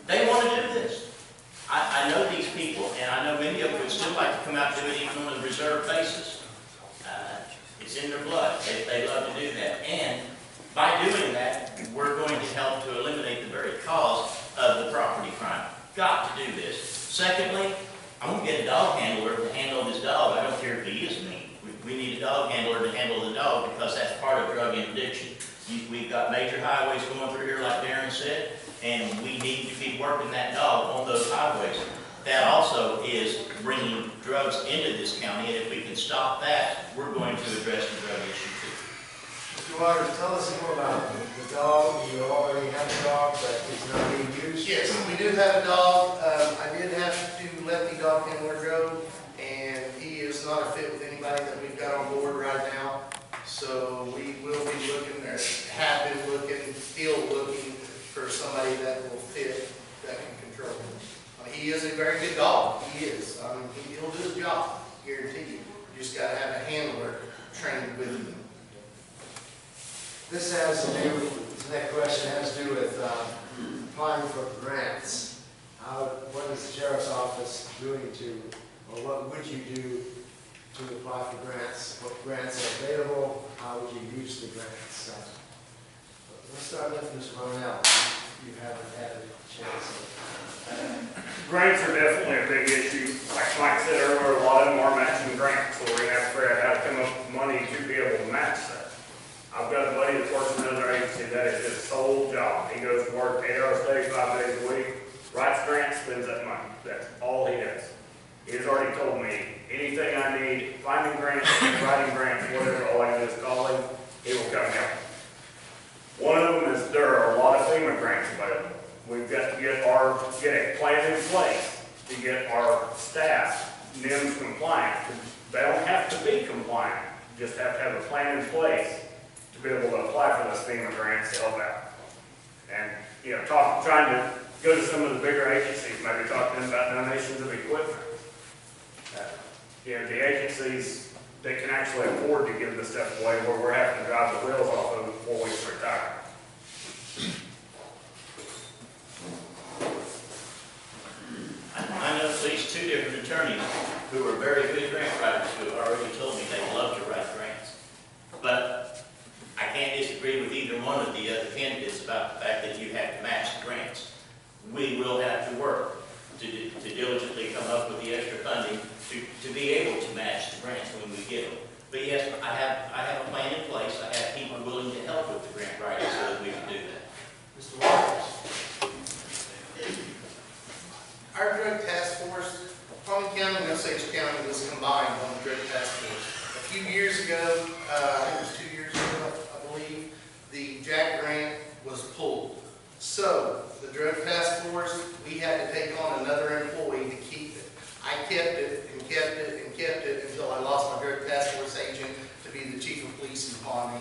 B: They want to do this. I know these people, and I know many of them would still like to come out and do it even on a reserve basis. It's in their blood. They love to do that. And by doing that, we're going to help to eliminate the very cause of the property crime. Got to do this. Secondly, I'm going to get a dog handler to handle this dog. I don't care if he is mean. We need a dog handler to handle the dog because that's part of drug interdiction. We've got major highways going through here, like Darrin said, and we need to be working that dog on those highways. That also is bringing drugs into this county, and if we can stop that, we're going to address the drug issue too.
E: Mr.
A: Mr. Waters, tell us more about the dog. You already have a dog, but it's not being used.
E: Yes, we do have a dog. I did have to let the dog handler go, and he is not a fit with anybody that we've got on board right now. So we will be looking, or have been looking, still looking for somebody that will fit, that can control him. He is a very good dog. He is. He'll do his job, guarantee you. You just got to have a handler trained with him.
A: This has to do, this next question has to do with applying for grants. What is the sheriff's office doing to, or what would you do to apply for grants? What grants are available? How would you use the grants? Let's start with Mr. Varnell. You haven't had a chance.
D: Grants are definitely a big issue. Like Mike said earlier, a lot of them are matching grants, so we're gonna have to figure out how to come up with money to be able to match that. I've got a buddy that works in another agency, that is his sole job. He goes to work 8 hours a day, 5 days a week, writes grants, spends that money. That's all he does. He has already told me, anything I need, finding grants, writing grants, whatever, all I do is call him, he will come help. One of them is there are a lot of FEMA grants available. We've got to get a plan in place to get our staff NIMS compliant. They don't have to be compliant, you just have to have a plan in place to be able to apply for those FEMA grants to help out. And, you know, trying to go to some of the bigger agencies, maybe talk to them about donations of equipment. You know, the agencies, they can actually afford to give this stuff away where we're having to drive the wheels off of it before we retire.
B: I know at least 2 different attorneys who are very good grant writers who have already told me they love to write grants. But I can't disagree with either one of the other candidates about the fact that you have to match the grants. We will have to work to diligently come up with the extra funding to be able to match the grants when we get them. But yes, I have a plan in place. I have people willing to help with the grant writing so that we can do that.
A: Mr. Waters.
E: Our drug task force, Pawnee County and Osage County was combined on the drug task force. A few years ago, I think it was 2 years ago, I believe, the Jack grant was pulled. So the drug task force, we had to take on another employee to keep it. I kept it and kept it and kept it until I lost my drug task force agent to be the chief of police in Pawnee.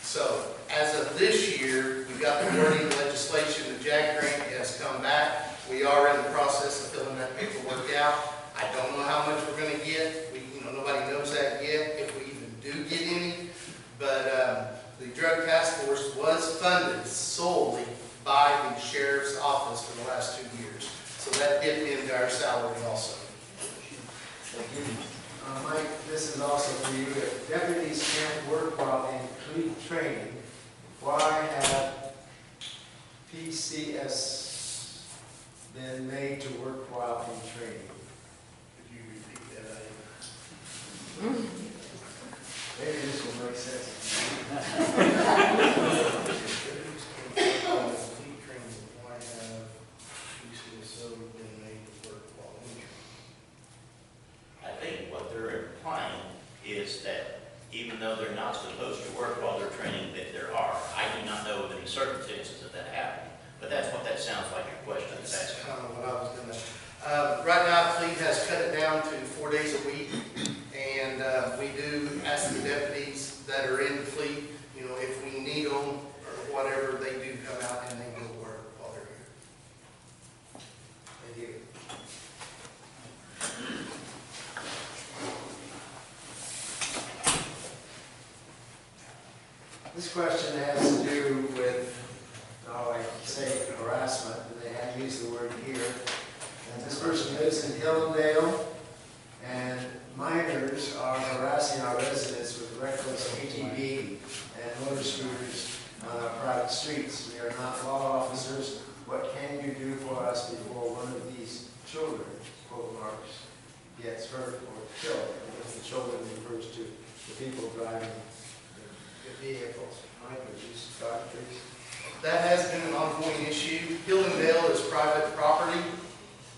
E: So as of this year, we got the wording legislation. The Jack grant has come back. We are in the process of filling that paperwork out. I don't know how much we're going to get. Nobody knows that yet, if we even do get any. But the drug task force was funded solely by the sheriff's office for the last 2 years. So that dipped into our salary also.
A: Thank you. Mike, this is also for you. If deputies can't work while in complete training, why have PCS been made to work while in training?
E: Could you repeat that?
A: Maybe this will make sense.
B: I think what they're implying is that even though they're not supposed to work while they're training, that there are. I do not know of any circumstances of that happening, but that's what that sounds like your question is
E: That's
B: asking.
E: kind of what I was going to. Right now, fleet has cut it down to 4 days a week, and we do ask the deputies that are in the fleet, if we need them or whatever, they do come out and they will work while they're here.
A: Thank you. This question has to do with, I say harassment, but they have used the word here. And this person lives in Hillendale, and minors are harassing our residents with reckless ATV and motor scooters on our private streets. We are not law officers. What can you do for us before one of these children, quote marks, gets hurt or killed? And with the children refers to the people driving the vehicles. Mike, would you start, please?
E: That has been an ongoing issue. Hillendale is private property.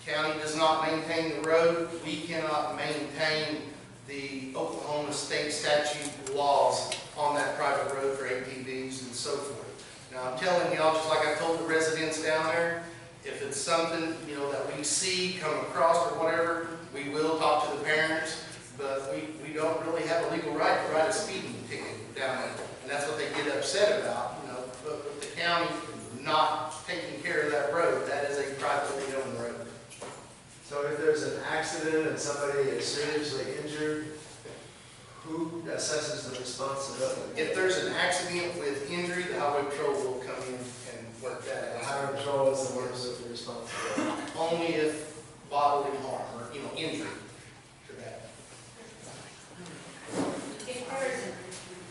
E: County does not maintain the road. We cannot maintain the Oklahoma state statute laws on that private road for ATVs and so forth. Now, I'm telling y'all, just like I told the residents down there, if it's something, you know, that we see come across or whatever, we will talk to the parents, but we don't really have a legal right to write a speeding ticket down there. And that's what they get upset about, you know, but with the county not taking care of that road, that is a privately owned road.
A: So if there's an accident and somebody is seriously injured, who assesses the responsibility?
E: If there's an accident with injury, the highway patrol will come in and work that
A: The
E: out.
A: highway patrol is the ones with the responsibility.
E: Only if bodily harm or, you know, injury to that.
F: If there's an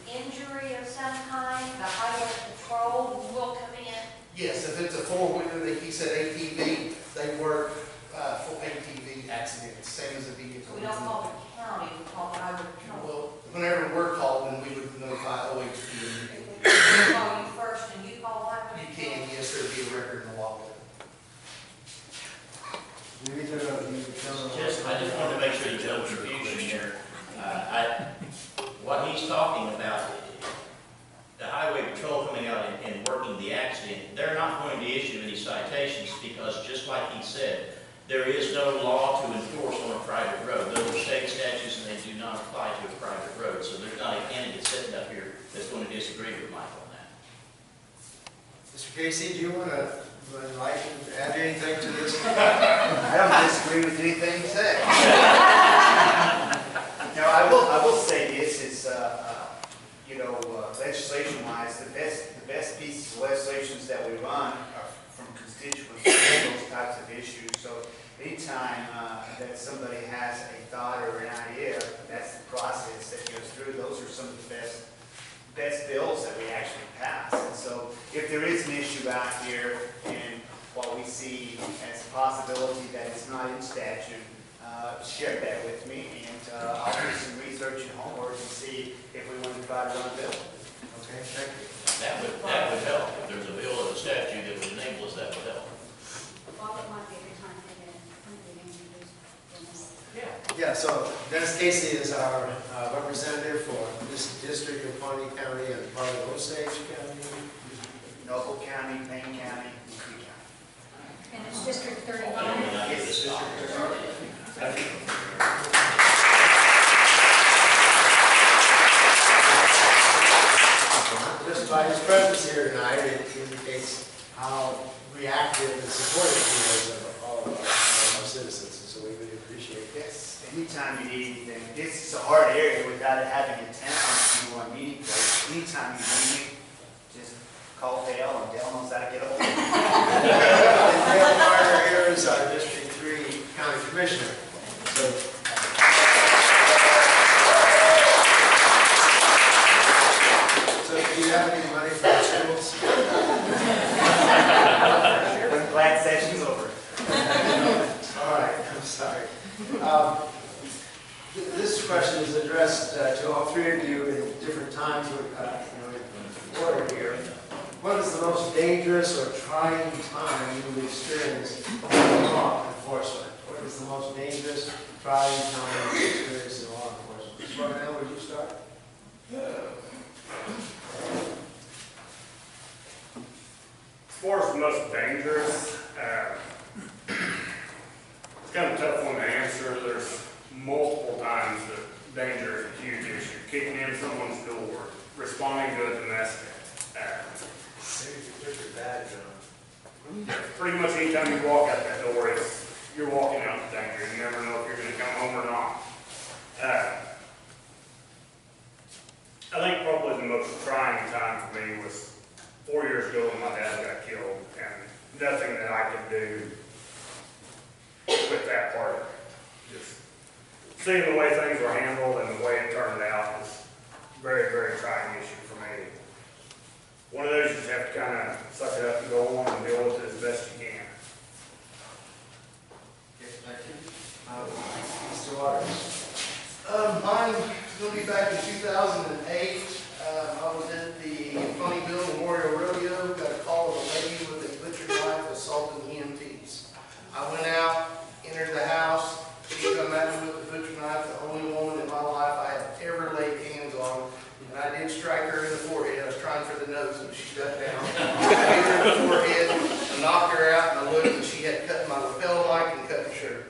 F: injury of some kind, the highway patrol will come in.
E: Yes, if it's a four-wheeler, like he said ATV, they work for ATV accidents, same as a vehicle.
F: We don't call the county, we call the highway patrol.
E: Well, whenever we're called, then we would notify OHP.
F: We call you first and you call the highway
E: You
F: patrol.
E: can, yes, there'd be a record in the law.
A: You either of you tell them.
B: I just wanted to make sure there's no confusion here. What he's talking about, the highway patrol coming out and working the accident, they're not going to issue any citations because just like he said, there is no law to enforce on a private road. Those are state statutes and they do not apply to a private road. So there's not a candidate sitting up here that's going to disagree with Mike on that.
A: Mr. Casey, do you want to add anything to this?
G: I don't disagree with anything you said. No, I will say this is, you know, legislation-wise, the best pieces of legislations that we run are from constituents on those types of issues. So anytime that somebody has a thought or an idea, that's the process that goes through. Those are some of the best bills that we actually pass. And so if there is an issue out here, and what we see as a possibility that it's not in statute, share that with me, and I'll do some research and homework and see if we want to try to run a bill.
A: Okay, thank you.
B: That would help. If there's a bill or a statute that would enable us, that would help.
H: Well, it might be a good time to get introduced.
A: Yeah, so Dennis Casey is our representative for this district of Pawnee County and part of Osage County.
G: Noble County, Payne County, and Creek County.
H: And it's District 35.
G: Yes.
A: Just by his presence here tonight, it indicates how reactive and supportive he is of all of our citizens, and so we really appreciate that.
G: Yes, anytime you need anything, this is a hard area without it having a town if you want a meeting place. Anytime you need me, just call Dale, and Dale knows how to get a hold of me.
A: And Dale Carter here is our District 3 County Commissioner. So do you have any money for the schools?
G: I'm glad session's over.
A: All right, I'm sorry. This question is addressed to all three of you in different times in order here. What is the most dangerous or trying time you've experienced in law enforcement? What is the most dangerous, trying time you've experienced in law enforcement? Mr. Varnell, would you start?
D: As far as the most dangerous, it's kind of a tough one to answer. There's multiple times that danger is a huge issue. Kicking in someone's door, responding to a domestic. Pretty much anytime you walk out that door, you're walking out to danger. You never know if you're going to come home or not. I think probably the most trying time for me was 4 years ago when my dad got killed, and nothing that I could do with that part of it. Just seeing the way things were handled and the way it turned out was a very, very trying issue for me. One of those you just have to kind of suck it up and go on and deal with it as best you can.
A: Yes, thank you. Mr. Waters.
E: Mine is going to be back in 2008. I was at the Funnyville Memorial Rodeo, got a call of a lady with a butcher knife assaulting EMTs. I went out, entered the house, she come at me with the butcher knife, the only woman in my life I had ever laid hands on, and I did strike shirt,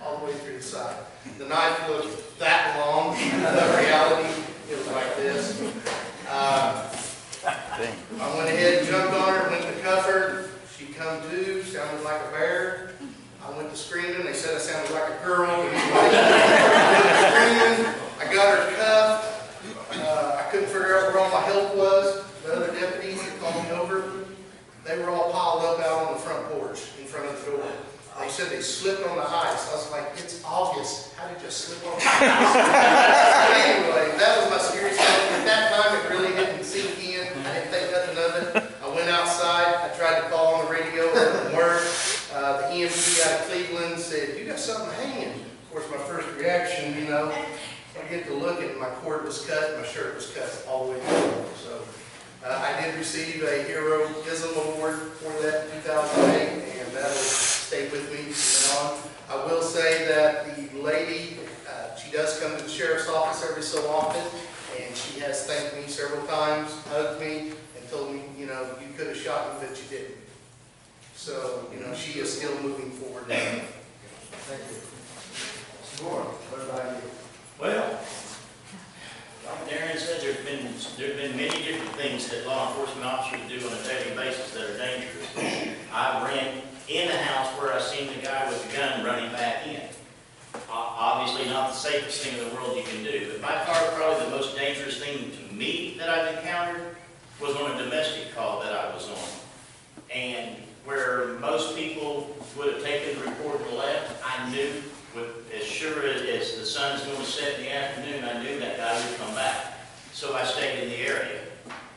E: all the way through the side. The knife looked that long, the reality, it was like this. I went ahead and jumped on her, went to cuff her. She come to, sounded like a bear. I went to screaming. They said I sounded like a girl. Screaming. I got her cuffed. I couldn't figure out where all my help was. The other deputies that called me over, they were all piled up out on the front porch in front of the door. They said they slipped on the ice. I was like, it's August. How did you slip on the ice? Anyway, that was my scariest moment. At that time, it really didn't sink in. I didn't think nothing of it. I went outside. I tried to call on the radio. It didn't work. The EMT out of Cleveland said, you got something hanging. Of course, my first reaction, you know, I get to look and my cord was cut, my shirt was cut all the way through. So I did receive a Heroism Award for that in 2008, and that'll stay with me from then on. I will say that the lady, she does come to the sheriff's office every so often, and she has thanked me several times, hugged me, and told me, you know, you could have shot me, but you didn't. So, you know, she is still moving forward.
A: Thank you. Some more. What about you?
B: Well, like Darrin said, there's been many different things that law enforcement officers do on a daily basis that are dangerous. I ran in a house where I seen the guy with the gun running back in. Obviously not the safest thing in the world you can do, but by far probably the most dangerous thing to me that I've encountered was on a domestic call that I was on. And where most people would have taken the report and left, I knew, as sure as the sun's going to set in the afternoon, I knew that guy would come back. So I stayed in the area.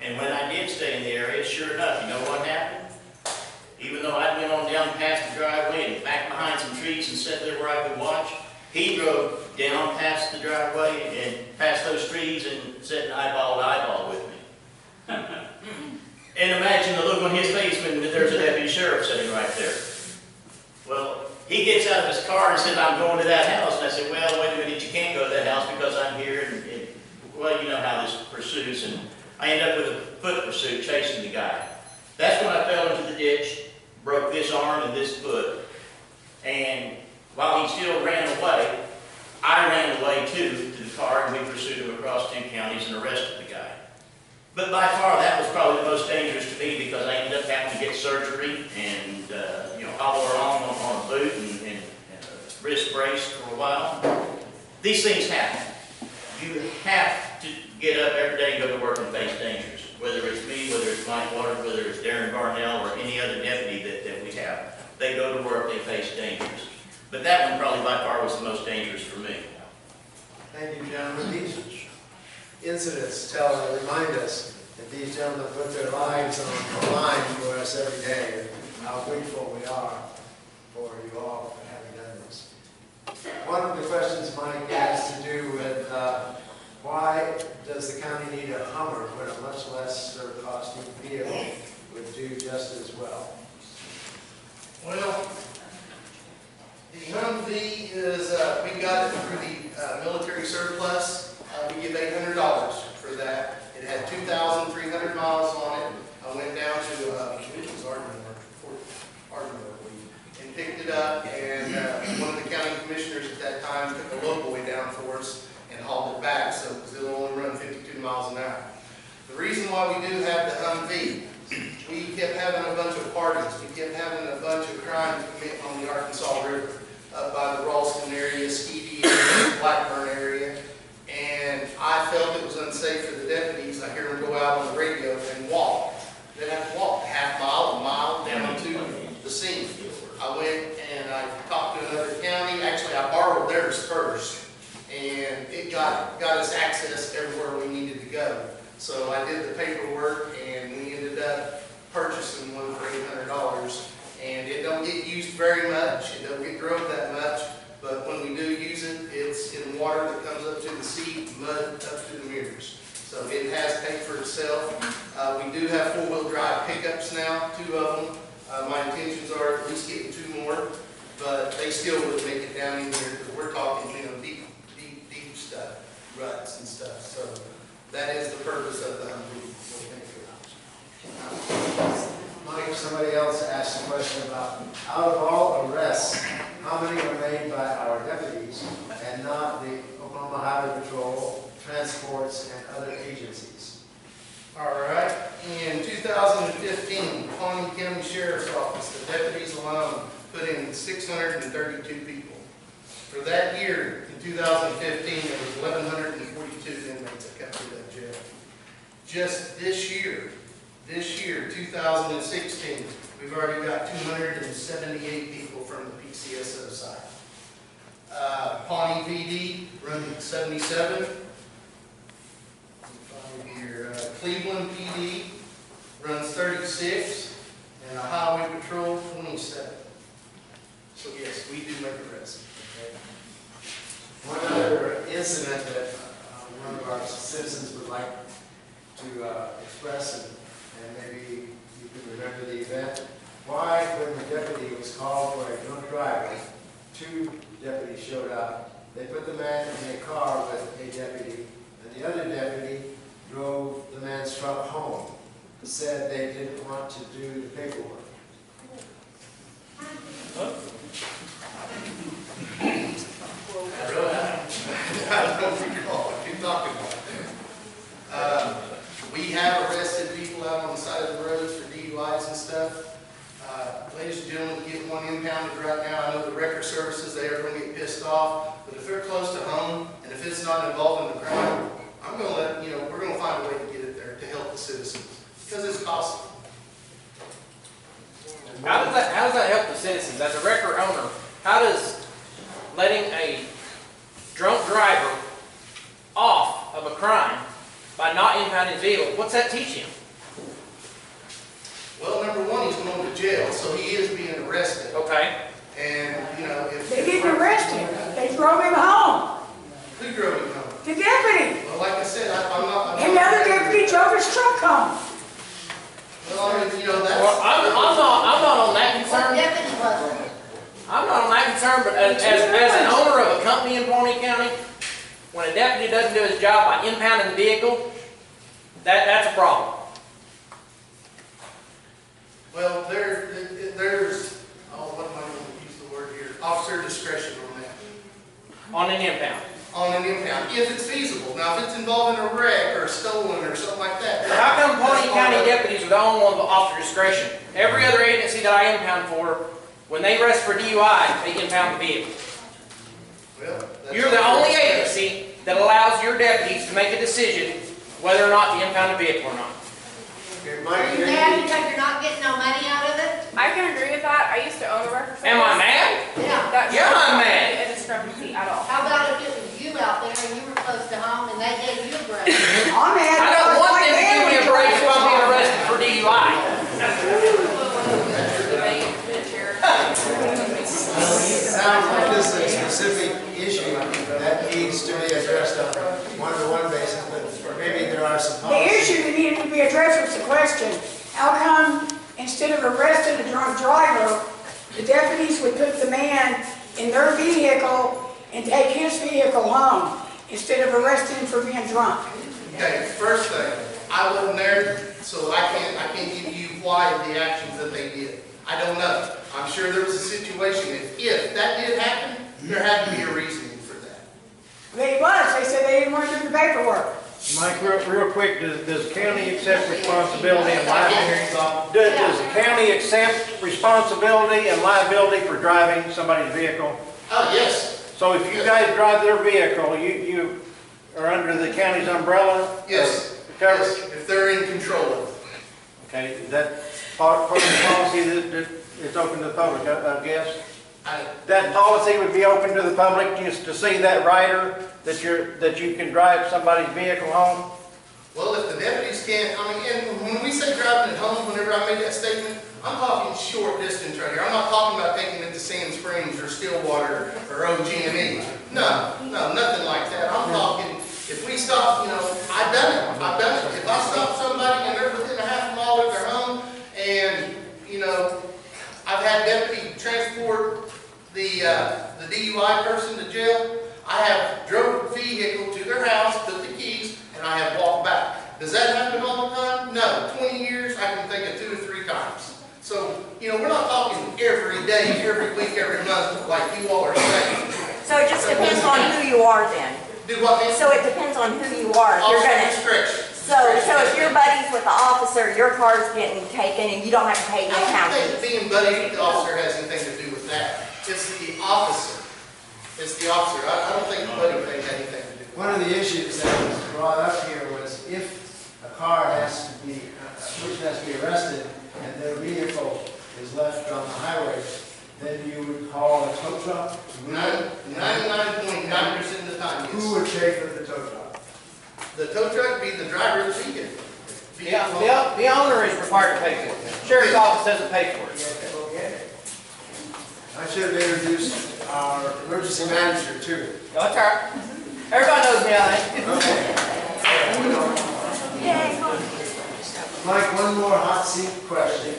B: And when I did stay in the area, sure enough, you know what happened? Even though I went on down past the driveway and back behind some trees and sat there where I could watch, he drove down past the driveway and past those trees and sat eyeball to eyeball with me. And imagine the look on his face when there's a deputy sheriff sitting right there. Well, he gets out of his car and says, I'm going to that house. And I said, well, wait a minute, you can't go to that house because I'm here. And well, you know how this pursues. And I end up with a foot pursuit chasing the guy. That's when I fell into the ditch, broke this arm and this foot. And while he still ran away, I ran away too to the car, and we pursued him across 2 counties and arrested the guy. But by far, that was probably the most dangerous to me because I ended up having to get surgery and, you know, hollow arm on a boot and a wrist brace for a while. These things happen. You have to get up every day and go to work and face dangers. Whether it's me, whether it's Mike Waters, whether it's Darrin Varnell or any other deputy that we have. They go to work, they face dangers. But that one probably by far was the most dangerous for me.
A: Thank you, gentlemen. These incidents tell and remind us that these gentlemen put their lives on the line for us every day, and how grateful we are for you all for having done this. One of the questions Mike has to do with why does the county need a Hummer when a much less costing vehicle would do just as well?
E: Well, the Humvee is, we got it through the military surplus. We give $800 for that. It had 2,300 miles on it. I went down to, it was Ardmore, and picked it up, and one of the county commissioners at that time took a lowboy down for us and hauled it back, so because it'll only run 52 miles an hour. The reason why we do have the Humvee, we kept having a bunch of parties. We kept having a bunch of crimes commit on the Arkansas River, up by the Ralston area, Skeety area, Blackburn area. And I felt it was unsafe for the deputies. I hear them go out on the radio and walk. They'd have to walk a half mile, a mile down to the scene. I went and I talked to another county. Actually, I borrowed theirs first. And it got us access everywhere we needed to go. So I did the paperwork and we ended up purchasing one for $800. And it don't get used very much. It don't get drove that much. But when we do use it, it's in water that comes up to the seat, mud up to the mirrors. So it has paid for itself. We do have 4-wheel drive pickups now, 2 of them. My intentions are at least getting 2 more, but they still would make it down in here because we're talking, you know, deep stuff, ruts and stuff. So that is the purpose of the Humvee.
A: Mike, somebody else asked a question about, out of all arrests, how many are by our deputies and not the Oklahoma Highway Patrol, transports, and other agencies.
E: All right, in 2015, Pawnee County Sheriff's Office, the deputies alone put in 632 people. For that year, in 2015, there was 1,142 inmates that come through that jail. Just this year, 2016, we've already got 278 people from the PCSO side. Pawnee PD running 77. Here, Cleveland PD runs 36, and the Highway Patrol 27. So yes, we do make arrests.
A: One other incident that one of our citizens would like to express, and maybe you can remember the event. Why, when the deputy was called for a drunk driver, 2 deputies showed up. They put the man in a car with a deputy, and the other deputy drove the man's truck home. Said they didn't want to do the paperwork.
E: I don't recall what you're talking about. We have arrested people out on the side of the roads for DUIs and stuff. Ladies and gentlemen, get one impounded right now. I know the record services, they are going to get pissed off, but if they're close to home and if it's not involved in the crime, I'm going to let, we're going to find a way to get it there to help the citizens because it's costly.
I: How does that help the citizens? As a record owner, how does letting a drunk driver off of a crime by not impounding his vehicle, what's that teach him?
E: Well, number one, he's going to jail, so he is being arrested.
I: Okay.
E: And, if...
J: They didn't arrest him. They drove him home.
E: Who drove him home?
J: The deputy.
E: Well, like I said, I'm not...
J: And the other deputy drove his truck home.
E: Well, I mean, that's...
I: Well, I'm not on that concern.
F: Deputy was it?
I: I'm not on that concern, but as an owner of a company in Pawnee County, when a deputy doesn't do his job by impounding the vehicle, that's a problem.
E: Well, there's, what am I going to use the word here? Officer discretion on that.
I: On an impound.
E: On an impound, if it's feasible. Now, if it's involving a wreck or a stolen or something like that.
I: How come Pawnee County deputies are the only ones with officer discretion? Every other agency that I impound for, when they arrest for DUI, they impound the vehicle.
E: Well, that's
I: You're the only agency that allows your deputies to make a decision whether or not to impound a vehicle or not.
A: Okay,
F: Are
A: Mike,
F: you mad because you're not getting no money out of it?
K: I can agree with that. I used to own a record service.
I: Am I mad?
F: Yeah.
K: That
I: Yeah, I'm mad.
K: A discrepancy at all.
F: How about if it was you out there and you were close to home and they gave you a break?
J: I'm mad.
I: I don't want them to give me a break if I'm being arrested for DUI.
A: sounds like this is a specific issue that needs to be addressed on a one-to-one basis, but maybe there are some
J: The
A: policies.
J: issue that needed to be addressed was the question, how come instead of arresting a drunk driver, the deputies would put the man in their vehicle and take his vehicle home instead of arresting him for being drunk?
E: Okay, first thing, I wasn't there, so I can't give you why the actions that they did. I don't know. I'm sure there was a situation, if that did happen, there had to be a reasoning for that.
J: They was, they said they didn't want to do the paperwork.
L: Mike, real quick, does the county accept responsibility and liability? Does the county accept responsibility and liability for driving somebody's vehicle?
E: Oh, yes.
L: So if you guys drive their vehicle, you are under the county's umbrella?
E: Yes.
L: Coverage?
E: Yes, if they're in control of it.
L: Okay, is that part of the policy that it's open to the public, I guess? That policy would be open to the public just to see that rider that you can drive somebody's vehicle home?
E: Well, if the deputies can't, and when we say driving it home, whenever I make that statement, I'm talking short distance right here. I'm not talking about taking it to Sand Springs or Stillwater or OG&E. No, nothing like that. I'm talking, if we stop, I've done it. If I stop somebody and they're within a half mile of their home, and, I've had deputy transport the DUI person to jail, I have drove the vehicle to their house, put the keys, and I have walked back. Does that happen all the time? No. 20 years, I can think of 2 or 3 times. So, we're not talking every day, every week, every month, like you all are saying.
F: So it just depends on who you are then.
E: Do what, ma'am?
F: So it depends on who you are. If you're
E: Officer
F: gonna,
E: discretion.
F: so if you're buddies with the officer, your car's getting taken and you don't have to pay
E: I
F: any
E: don't
F: penalty.
E: think being buddies with the officer has anything to do with that. It's the officer. It's the officer. I don't think the buddy thing has anything to do with it.
A: One of the issues that was brought up here was if a car has to be, a person has to be arrested and their vehicle is left on the highway, then you would call a tow truck?
E: 99.9% of the time,
A: Who
E: yes.
A: would pay for the tow truck?
E: The tow truck would be the driver of the vehicle.
I: The owner is required to pay for it. Sheriff's office doesn't pay for it.
A: I should have introduced our emergency manager too.
I: That's all right. Everybody knows me, I think.
A: Okay. Mike, one more hot seat question.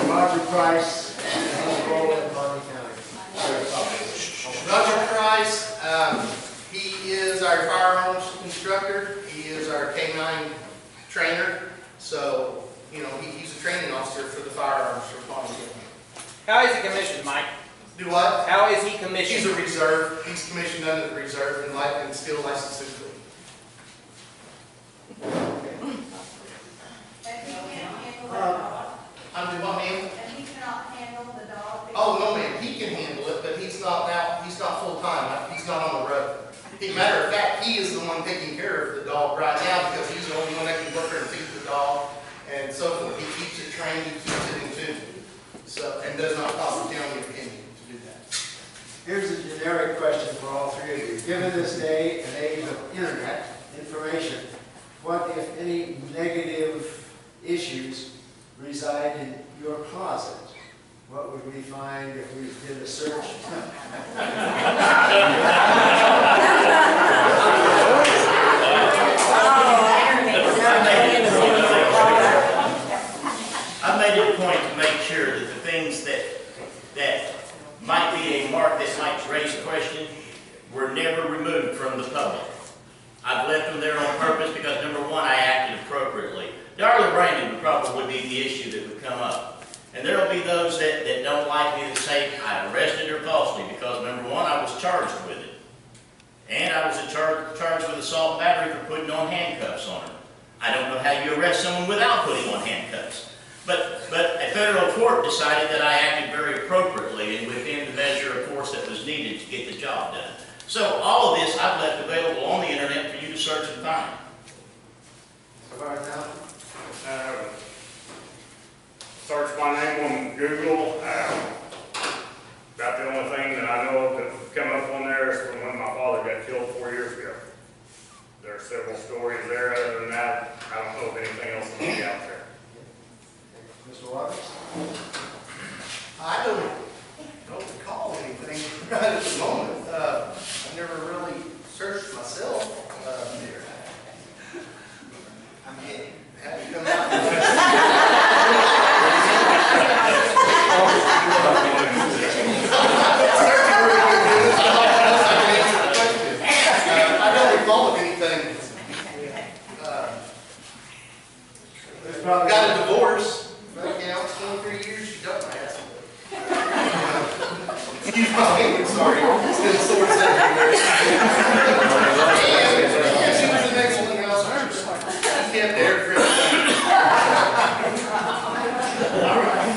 A: Roger Price, his role in Pawnee County Sheriff's Office.
E: Roger Price, he is our firearms instructor. He is our K-9 trainer. So, you know, he's a training officer for the firearms for Pawnee County.
I: How is he commissioned, Mike?
E: Do what?
I: How is he
E: He's
I: commissioned?
E: a reserve. He's commissioned under the reserve and still licensed to do it.
F: And he can't handle the dog.
E: I'm doing what, ma'am?
F: And he cannot handle the dog.
E: Oh, no, ma'am, he can handle it, but he's not full-time, he's not on the road. Matter of fact, he is the one taking care of the dog right now because he's the only one that can work there and feed the dog and so forth. He keeps it trained, he keeps it in tune. So, and does not cost the county a penny to do that.
A: Here's a generic question for all three of you. Given this day and age of internet information, what, if any, negative issues reside in your closet? What would we find if we did a search?
B: I made it a point to make sure that the things that might be a mark that might raise a question were never removed from the public. I've left them there on purpose because, number one, I acted appropriately. Darrin Varnell would probably be the issue that would come up. And there will be those that don't like me that say I arrested her falsely because, number one, I was charged with it. And I was charged with assault and battery for putting on handcuffs on her. I don't know how you arrest someone without putting on handcuffs. But a federal court decided that I acted very appropriately and within the measure of force that was needed to get the job done. So all of this I've left available on the internet for you to search and find.
A: So far now?
D: Search my name on Google. About the only thing that I know of that would come up on there is from when my father got killed 4 years ago. There are several stories there. Other than that, I don't know of anything else that will be out there.
A: Mr. Waters?
E: I don't recall anything right at the moment. I've never really searched myself. I mean, it hadn't come I don't recall of anything. Got a divorce. Right now, it's 23 years, she don't ask. Excuse my language, sorry. It's been sore everywhere. And she was an excellent housekeeper. She kept everything. All right.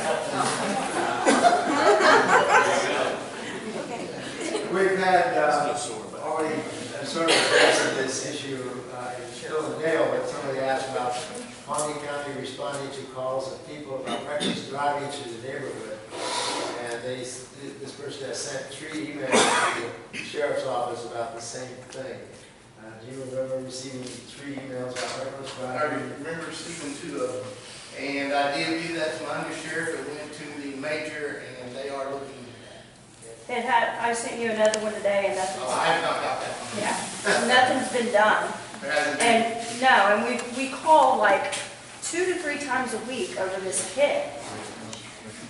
A: We've had already sort of addressed this issue in Philadelphia, but somebody asked about Pawnee County responding to calls of people about reckless driving through the neighborhood. And this person has sent 3 emails to the sheriff's office about the same thing. Do you remember receiving 3 emails about reckless
E: I
A: driving?
E: remember receiving 2 of them. And I did give that to my undersheriff. It went to the major, and they are looking at that.
F: I sent you another one today and nothing's,
E: Oh, I have not got that one.
F: yeah, nothing's been done.
E: There hasn't been.
F: And no, and we call like 2 to 3 times a week over this kid.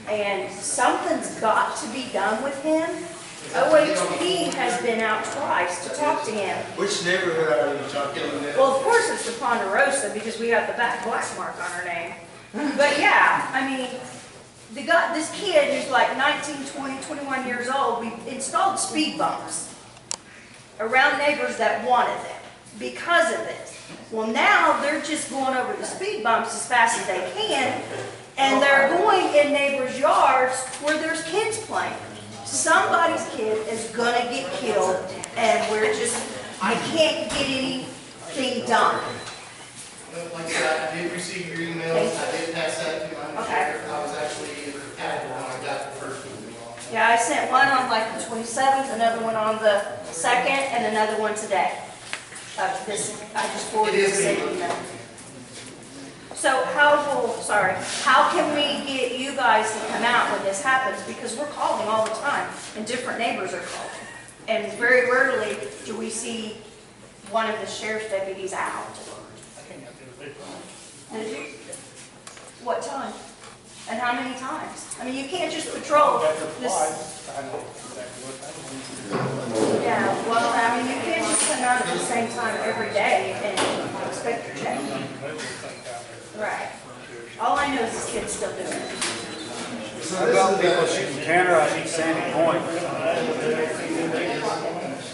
F: And something's got to be done with him. OHP has been out twice to talk to him.
A: Which neighborhood are you talking about?
F: Well, of course it's the Ponderosa because we got the black mark on our name. But yeah, I mean, this kid who's like 19, 20, 21 years old, we installed speed bumps around neighbors that wanted them because of this. Well, now they're just going over the speed bumps as fast as they can, and they're going in neighbors' yards where there's kids playing. Somebody's kid is gonna get killed, and I can't get anything done.
E: Like I said, I did receive your emails, I did pass that to my
F: Okay.
E: sheriff. I was actually in the capital when I got the first email.
F: Yeah, I sent one on like the 27th, another one on the 2nd, and another one today. I just forwarded
E: It
F: the
E: is
F: same
E: me.
F: email. So how can we get you guys to come out when this happens? Because we're calling all the time, and different neighbors are calling. And very rarely do we see one of the sheriff's deputies out. Did you? What time? And how many times? I mean, you can't just patrol this. Yeah, well, I mean, you can't just come out at the same time every day and expect your check. Right. All I know is this kid's still doing it.
L: How about people shooting Tanner out at Sandy Point?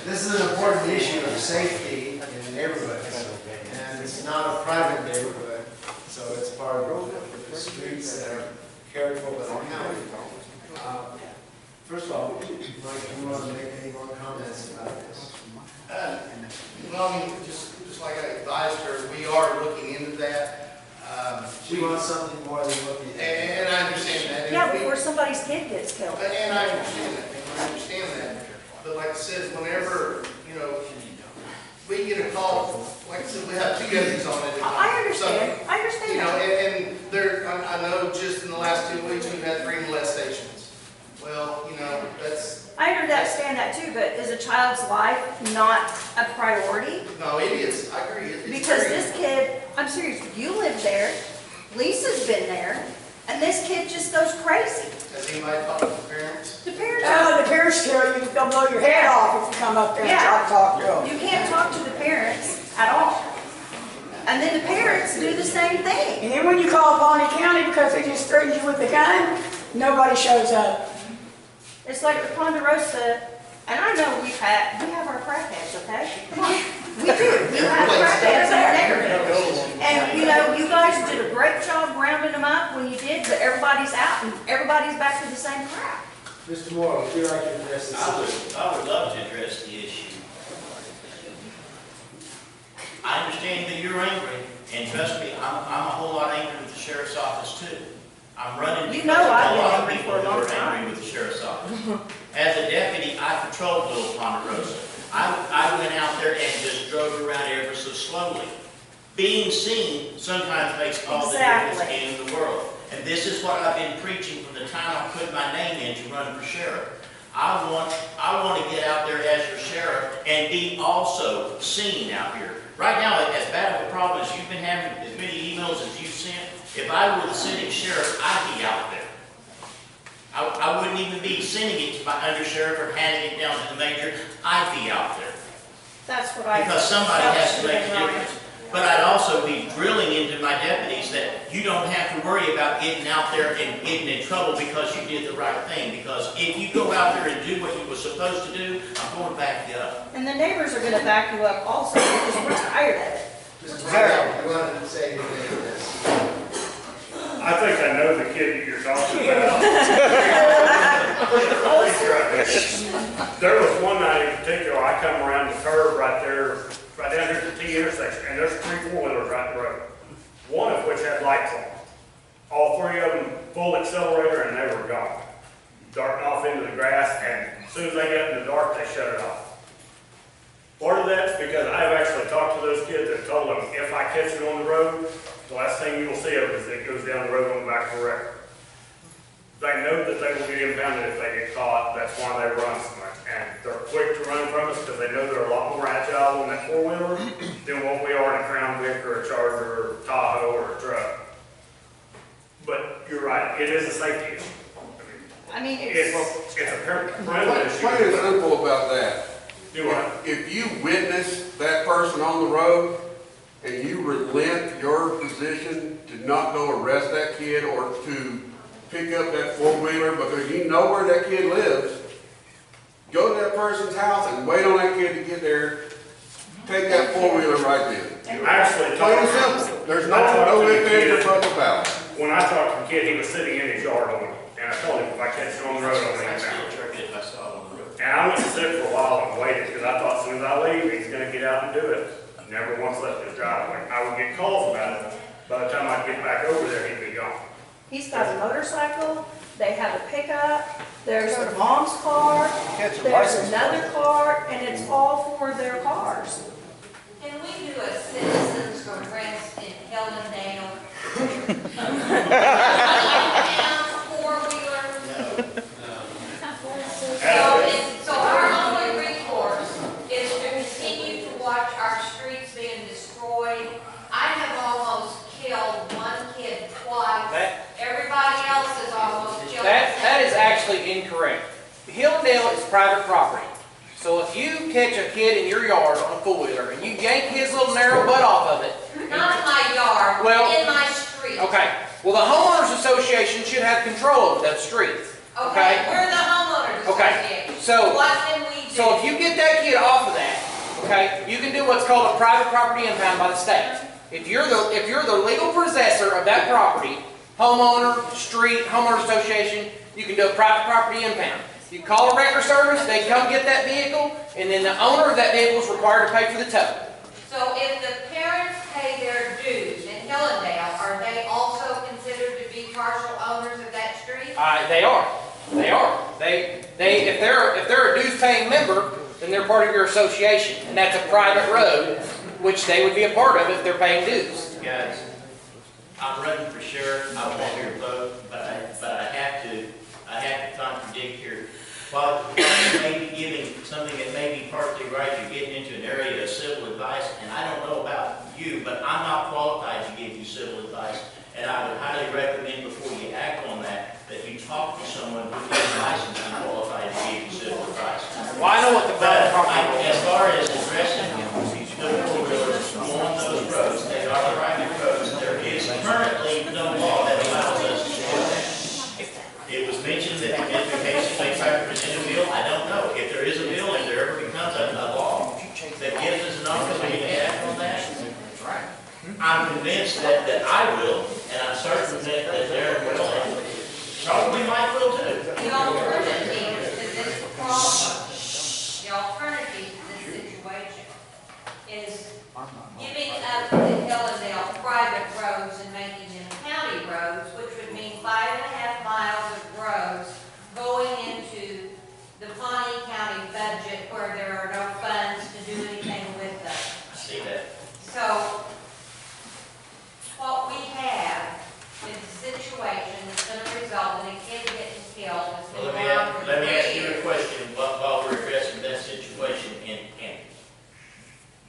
A: This is an important issue of safety in neighborhoods, and it's not a private neighborhood, so it's part of the streets that are cared for by the county. First of all, Mike, do you want to make any more comments about this?
E: Well, I mean, just like I advised her, we are looking into that.
A: She wants something more than looking at.
E: And I understand that.
F: Yeah, before somebody's kid gets killed.
E: And I understand that, But like I said, whenever, we get a call, like I said, we have 2 deputies on it.
F: I understand, I
E: So,
F: understand that.
E: and there, I know just in the last 2 weeks, we've had 3 molestations. Well, that's,
F: I understand that too, but is a child's life not a priority?
E: no, it is, I agree. It's
F: Because
E: very-
F: this kid, I'm serious, you live there, Lisa's been there, and this kid just goes crazy.
E: Has anybody talked to the parents?
F: The parents,
J: The parents tell you, they'll blow your head off if you come up there and try to talk to them.
F: you can't talk to the parents at all. And then the parents do the same thing.
J: And then when you call Pawnee County because they just threatened you with the gun, nobody shows up.
F: It's like the Ponderosa, and I know we have our crackheads, okay? Come on, we do. We have crackheads in our neighborhood. And, you guys did a great job rounding them up when you did, but everybody's out and everybody's back to the same crap.
A: Mr. Moore, would you like to address this?
B: I would love to address the issue. I understand that you're angry, and trust me, I'm a whole lot angry with the sheriff's office too. I'm running
F: You
B: because
F: know
B: of
F: I've
B: a
F: been
B: lot of
F: angry
B: people
F: for a
B: who
F: long
B: are
F: time.
B: angry with the sheriff's office. As a deputy, I patrolled Little Ponderosa. I went out there and just drove around ever so slowly. Being seen sometimes makes all the difference in the world. And this is what I've been preaching from the time I put my name in to run for sheriff. I want to get out there as your sheriff and be also seen out here. Right now, as bad of a problem as you've been having, as many emails as you've sent, if I were the sitting sheriff, I'd be out there. I wouldn't even be sending it to my undersheriff or handing it down to the major. I'd be out there.
F: That's what I.
B: Because somebody has to make a difference. But I'd also be drilling into my deputies that you don't have to worry about getting out there and getting in trouble because you did the right thing. Because if you go out there and do what you were supposed to do, I'm going to back you up.
F: And the neighbors are gonna back you up also, because we're tired of it.
A: Mr. Varnell, you wanted to say anything to this?
D: I think I know the kid that you're talking about. There was one night in particular, I come around the curve right there, right down here at the T intersection, and there's 3 4-wheelers right in the road. One of which had lights on. All 3 of them full accelerator and they were gone. Darting off into the grass, and as soon as they got in the dark, they shut it off. Part of that's because I've actually talked to those kids and told them, if I catch it on the road, the last thing you will see of it is it goes down the road on the back of the record. They know that they will get impounded if they get caught. That's why they run so much. And they're quick to run from us because they know they're a lot more agile on that 4-wheeler than what we are in a Crown Vic or a Charger or a Tahoe or a truck. But you're right, it is a safety issue.
F: I mean,
D: It's a parental issue.
M: Plain and simple about that.
D: Do what?
M: If you witness that person on the road and you relent your position to not go arrest that kid or to pick up that four-wheeler because you know where that kid lives. Go to that person's house and wait on that kid to get there. Take that four-wheeler right then.
D: Actually,
M: Plain and simple. There's no ifs, ands, or buts about it.
D: when I talked to the kid, he was sitting in his yard on me, and I told him if I catch you on the road, I'll leave him out.
B: If I saw it on the road.
D: And I went to sit for a while and waited, because I thought as soon as I leave, he's gonna get out and do it. Never once left his driveway. I would get calls about it. By the time I'd get back over there, he'd be gone.
F: He's got a motorcycle, they have a pickup, there's their mom's car, there's another car, and it's all for their cars.
C: Can we do a citizens arrest in Hellendale? Four-wheeler? So our only recourse is to continue to watch our streets being destroyed. I have almost killed one kid twice. Everybody else is almost killed.
I: That is actually incorrect. Hilldale is private property. So if you catch a kid in your yard on a four-wheeler and you yank his little narrow butt off of it.
C: Not in my yard, in my street.
I: Okay. Well, the homeowners association should have control over that street.
C: Okay, we're the homeowners association.
I: So,
C: what can we do?
I: So if you get that kid off of that, okay, you can do what's called a private property impound by the state. If you're the legal possessor of that property, homeowner, street, homeowner association, you can do a private property impound. You call a record service, they come get that vehicle, and then the owner of that vehicle is required to pay for the tow.
C: So if the parents pay their dues in Hellendale, are they also considered to be partial owners of that street?
I: They are. They are. If they're a dues-paying member, then they're part of your association, and that's a private road, which they would be a part of if they're paying dues.
B: Guys, I'm running for sheriff, I want your vote, but I have to contradict here. While you may be giving something that may be partly right, you're getting into an area of civil advice, and I don't know about you, but I'm not qualified to give you civil advice, and I would highly recommend before you act on that you talk to someone who is licensed and qualified to give you civil advice.
I: Well, I know what the private property
B: as far as addressing the four-wheelers on those roads, they are private roads. There is currently no law that allows us to do that. It was mentioned that Mr. Casey may try to present a bill. I don't know. If there is a bill, if there ever becomes a law that gives us an opportunity to act on that, I'm convinced that I will, and I'm certain that Darrin will, and probably Mike will too.
C: The alternative to this problem, the alternative to this situation is giving up the Hellendale private roads and making them county roads, which would mean 5.5 miles of roads going into the Pawnee County budget where there are no funds to do anything with them.
B: I see that.
C: So, what we have is a situation that's going to result in a kid getting killed.
B: Well, let me ask you a question while we're addressing that situation. And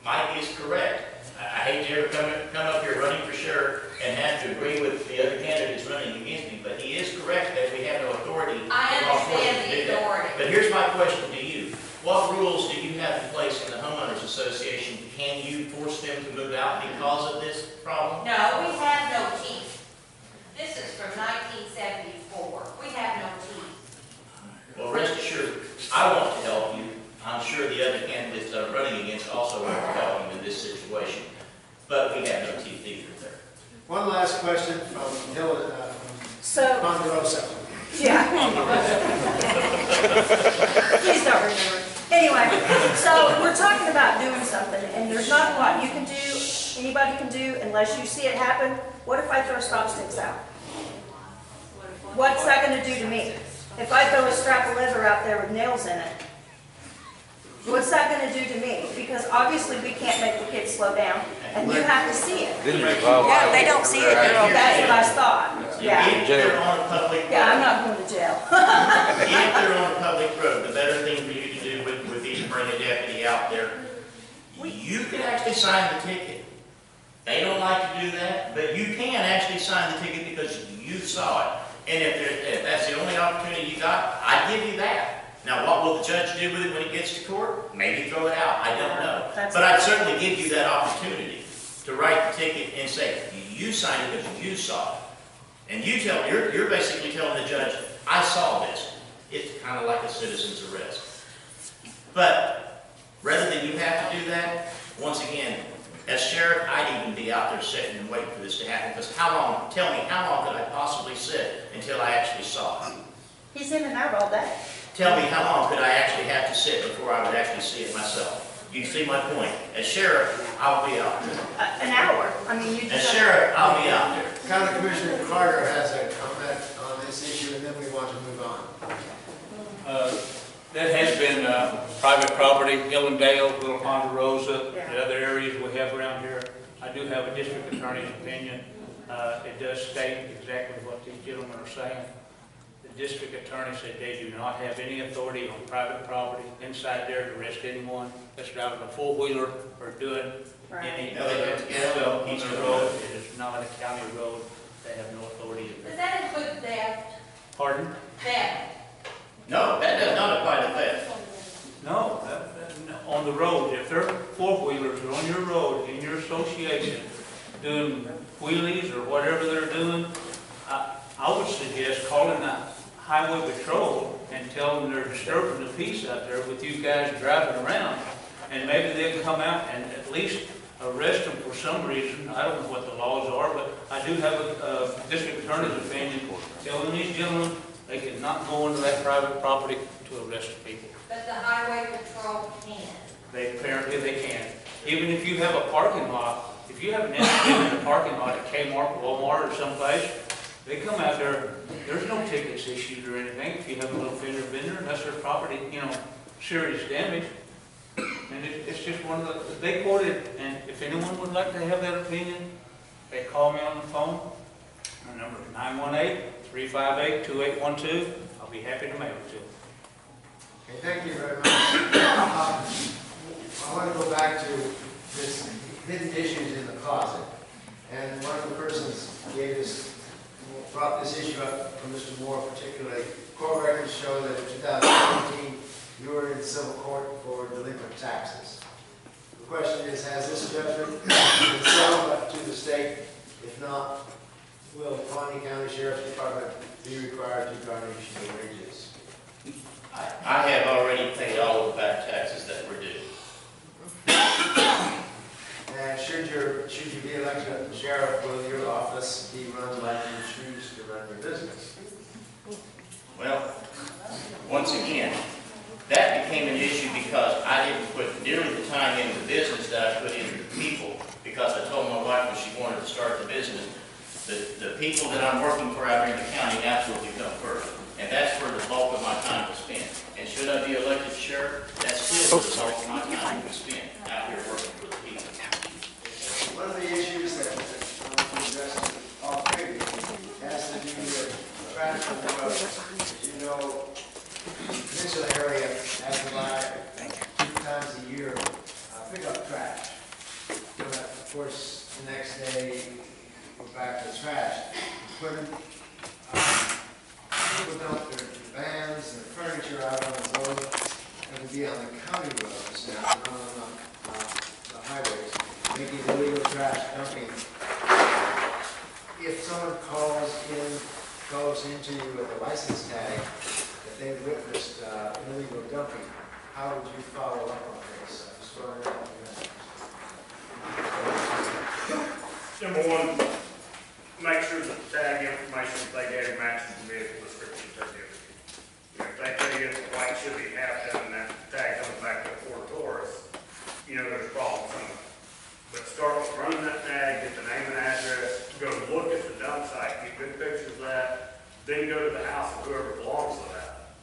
B: Mike is correct. I hate to ever come up here running for sure and have to agree with the other candidates running against me, but he is correct that we have no authority.
C: I understand the authority.
B: But here's my question to you. What rules do you have in place in the homeowners association? Can you force them to move out because of this problem?
C: No, we have no teeth. This is from 1974. We have no teeth.
B: Well, rest assured, I want to help you. I'm sure the other candidates that I'm running against also want to help you in this situation. But we have no teeth either there.
A: One last question from Ponderosa.
F: Yeah. Please don't remember. Anyway, so we're talking about doing something, and there's not a lot you can do, anybody can do, unless you see it happen. What if I throw stop sticks out? What's that going to do to me? If I throw a strap of leather out there with nails in it, what's that going to do to me? Because obviously we can't make the kids slow down, and you have to see it.
K: Yeah, if they don't see it, they're okay.
F: That's what I thought. Yeah.
B: If they're on a public road.
F: Yeah, I'm not going to jail.
B: If they're on a public road, the better thing for you to do would be to bring a deputy out there. You can actually sign the ticket. They don't like to do that, but you can actually sign the ticket because you saw it. And if that's the only opportunity you got, I'd give you that. Now, what will the judge do with it when it gets to court? Maybe throw it out. I don't know. But I'd certainly give you that opportunity to write the ticket and say, you signed it because you saw it. And you're basically telling the judge, I saw this. It's kind of like a citizen's arrest. But rather than you have to do that, once again, as sheriff, I'd even be out there sitting and waiting for this to happen, because tell me, how long could I possibly sit until I actually saw it?
F: He's in and out all day.
B: Tell me, how long could I actually have to sit before I would actually see it myself? You see my point? As sheriff, I'll be out there.
F: An hour. I mean, you
B: As
F: just.
B: sheriff, I'll be out there.
A: County Commissioner Carter has a comment on this issue, and then we want to move on.
N: That has been private property, Illendale, Little Ponderosa, the other areas we have around here. I do have a district attorney's opinion. It does state exactly what these gentlemen are saying. The district attorney said they do not have any authority on private property inside there to arrest anyone that's driving a four-wheeler or doing any other stuff on the road. It is not a county road. They have no authority.
C: Does that include theft?
N: Pardon?
C: Theft?
B: No, that does not apply to theft.
N: No, on the road, if they're four-wheelers are on your road, in your association, doing wheelies or whatever they're doing, I would suggest calling the highway patrol and tell them they're disturbing the peace out there with you guys driving around. And maybe they'll come out and at least arrest them for some reason. I don't know what the laws are, but I do have a district attorney's opinion telling these gentlemen they cannot go into that private property to arrest people.
C: But the highway patrol can.
N: Apparently they can. Even if you have a parking lot, if you have an incident in a parking lot at Kmart, Walmart, or someplace, they come out there, there's no tickets issued or anything if you have a little fender bender, unless there's property, serious damage. And it's just one of the, they quoted, and if anyone would like to have that opinion, they call me on the phone. My number is 918-358-2812. I'll be happy to mail it to them.
A: Okay, thank you very much. I want to go back to this hidden issues in the closet. And one of the persons brought this issue up from Mr. Moore particularly. Court records show that in 2017, you were in civil court for delinquent taxes. The question is, has this judgment been settled up to the state? If not, will the Pawnee County Sheriff's Department be required to garnish the wages?
B: I have already paid all of the back taxes that were due.
A: And should you be elected sheriff, will your office be run like you choose to run your business?
B: Well, once again, that became an issue because I didn't put nearly the time into the business that I put into the people, because I told my wife when she wanted to start the business, the people that I'm working for out here in the county absolutely come first. And that's where the bulk of my time was spent. And should I be elected sheriff, that's still the bulk of my time was spent out here working for the people.
A: One of the issues that I want to address all three of you has to do with traffic on the road. As you know, the peninsula area has to buy 2 times a year pick up trash. But of course, the next day, we're back to trash. Equipment, people dump their vans and furniture out on the road, and to be on the county roads now, not on the highways, making illegal trash dumping. If someone goes into you with a license tag that they witnessed illegal dumping, how would you follow up on this? Just throwing it out there.
D: Number one, make sure that the tag information that they gave matches the vehicle description they're giving you. If they tell you the white should be half done and that tag comes back to a Ford Taurus, there's a problem somewhere. But start with running that tag, get the name and address, go look at the dump site, get good pictures of that, then go to the house of whoever belongs to that.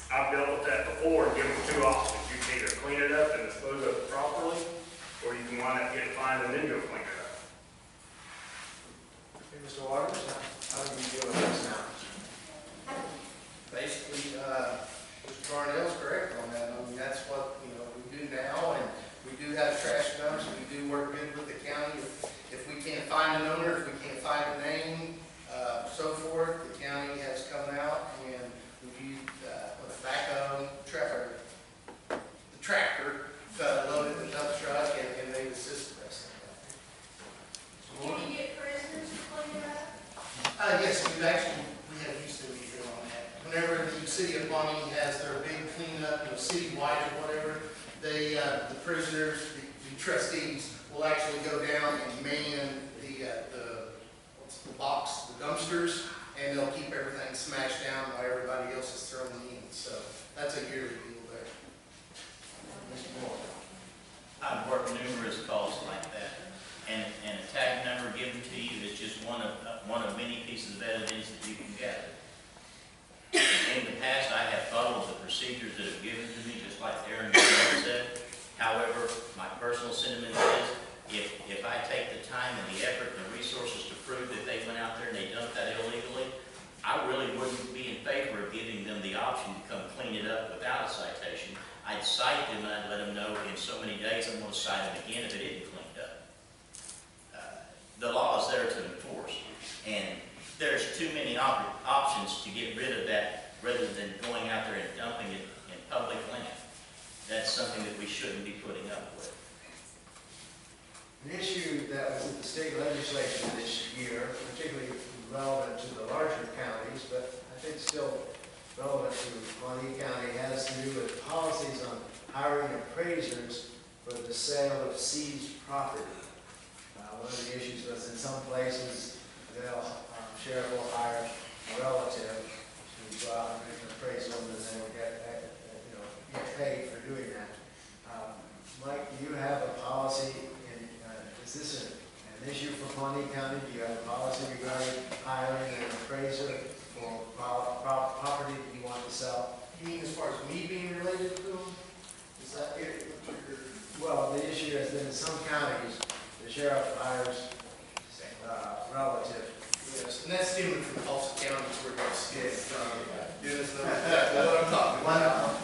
D: I've dealt with that before and given 2 options. You can either clean it up and dispose of it properly, or you can wind up getting fined and then go clean it up.
A: Okay, Mr. Waters, how do you deal with this now?
E: Basically, Mr. Varnell's correct on that. I mean, that's what, we do now, and we do have trash dumps. We do work good with the county. If we can't find an owner, if we can't find a name, so forth, the county has come out and reviewed with a backhoe the tractor, loaded the dump truck, and they assisted us in that.
C: Can you get prisoners to clean it up?
E: Yes, we citywide or whatever, the prisoners, the trustees will actually go down and man what's the box, the dumpsters, and they'll keep everything smashed down while everybody else is throwing in. So that's a yearly deal there. Mr. Moore.
B: I've worked numerous calls like that, and a tag number given to you is just one of many pieces of evidence that you can gather. In the past, I have followed the procedures that have given to me, just like Darrin Varnell said. However, my personal sentiment is, if I take the time and the effort and the resources to prove that they went out there and they dumped that illegally, I really wouldn't be in favor of giving them the option to come clean it up without a citation. I'd cite them and I'd let them know in so many days I'm going to cite them again if it isn't cleaned up. The law is there to enforce, and there's too many options to get rid of that rather than going out there and dumping it in public land. That's something that we shouldn't be putting up with.
A: An issue that was in the state legislature this year, particularly relevant to the larger counties, but I think still relevant to Pawnee County, has to do with policies on hiring appraisers for the sale of seized property. One of the issues was in some places, sheriff will hire a relative to go out and make an appraisal, and then they will get paid for doing that. Mike, do you have a policy, is this an issue for Pawnee County? Do you have a policy regarding hiring an appraiser for property that you want to sell?
E: You mean as far as me being related to them? Is that it?
A: Well, the issue has been in some counties, the sheriff hires a relative.
E: Yes, and that's different from Tulsa County where it's doing what I'm talking about.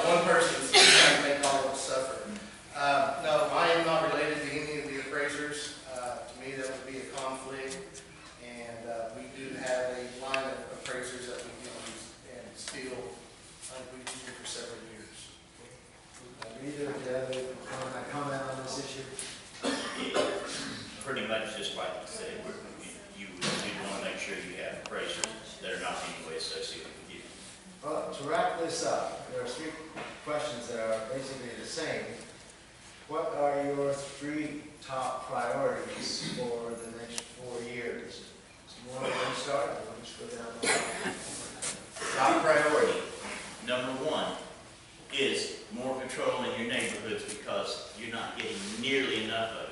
E: One person's trying to make all of us suffer. No, I am not related to any of the appraisers. To me, that would be a conflict. And we do have a line of appraisers that we use, and still, we've used it for several years.
A: Either of you have a comment on this issue?
B: Pretty much just like you said, you want to make sure you have appraisers that are not in any way associated with you.
A: Well, to wrap this up, there are three questions that are basically the same. What are your three top priorities for the next 4 years? Mr. Moore, when you start, we'll just go down the line.
B: Top priority, number one, is more patrol in your neighborhoods because you're not getting nearly enough of it.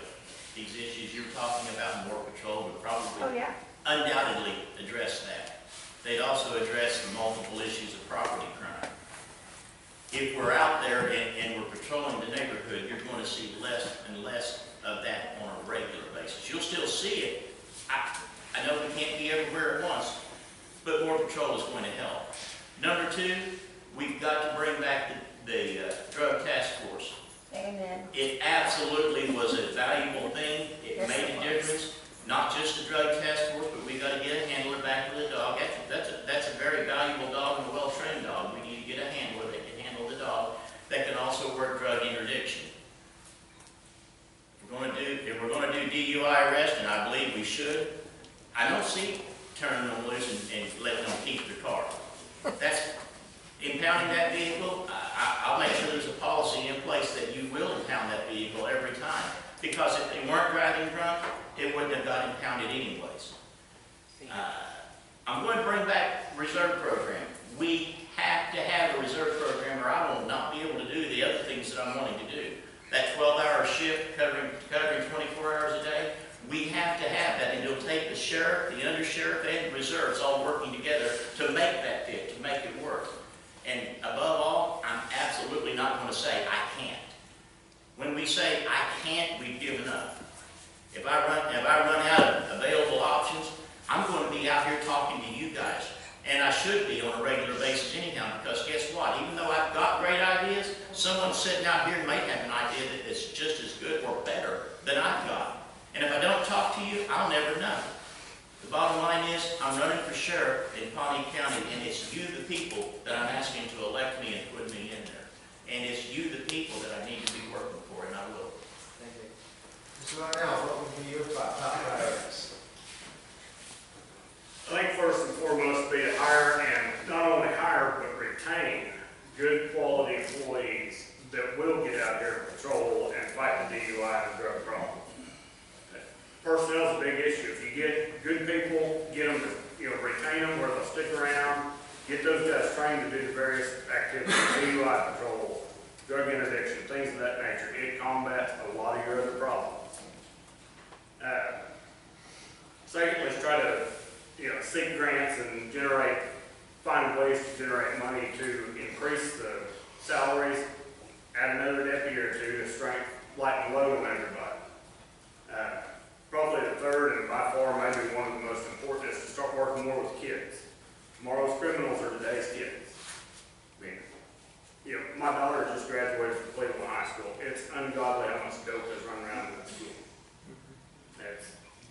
B: These issues you're talking about, more patrol, would probably undoubtedly address that. They'd also address the multiple issues of property crime. If we're out there and we're patrolling the neighborhood, you're going to see less and less of that on a regular basis. You'll still see it. I know we can't be everywhere at once, but more patrol is going to help. Number two, we've got to bring back the drug task force.
F: Amen.
B: It absolutely was a valuable thing. It made a difference. Not just the drug task force, but we got to get a handler back to the dog. That's a very valuable dog and a well-trained dog. We need to get a handler that can handle the dog that can also work drug interdiction. If we're going to do DUI arrest, and I believe we should, I don't see turning them loose and letting them keep their car. That's impounding that vehicle. I'll make sure there's a policy in place that you will impound that vehicle every time. Because if they weren't driving drunk, it wouldn't have got impounded anyways. I'm going to bring back reserve program. We have to have a reserve program or I will not be able to do the other things that I'm wanting to do. That 12-hour shift covering 24 hours a day, we have to have that. And it'll take the sheriff, the undersheriff, and the reserves all working together to make that fit, to make it work. And above all, I'm absolutely not going to say I can't. When we say I can't, we've given up. If I run out of available options, I'm going to be out here talking to you guys. And I should be on a regular basis anyhow, because guess what? Even though I've got great ideas, someone sitting out here may have an idea that is just as good or better than I've got. And if I don't talk to you, I'll never know. The bottom line is, I'm running for sheriff in Pawnee County, and it's you, the people, that I'm asking to elect me and put me in there. And it's you, the people, that I need to be working for, and I will.
A: Thank you. Mr. Varnell, what would be your top priorities?
D: I think first and foremost be to hire and not only hire but retain good quality employees that will get out here and patrol and fight the DUI and drug problem. Personnel is a big issue. If you get good people, get them to, retain them where they'll stick around, get those guys trained to do the various activities, DUI patrol, drug interdiction, things of that nature. It combats a lot of your other problems. Secondly, let's try to, seek grants and find ways to generate money to increase the salaries, add another deputy or two to strength, lighten the load on everybody. Probably the third, and by far maybe one of the most important, is to start working more with kids. Tomorrow's criminals are today's kids. I mean, my daughter just graduated from Cleveland High School. It's ungodly how much dope is running around in that school.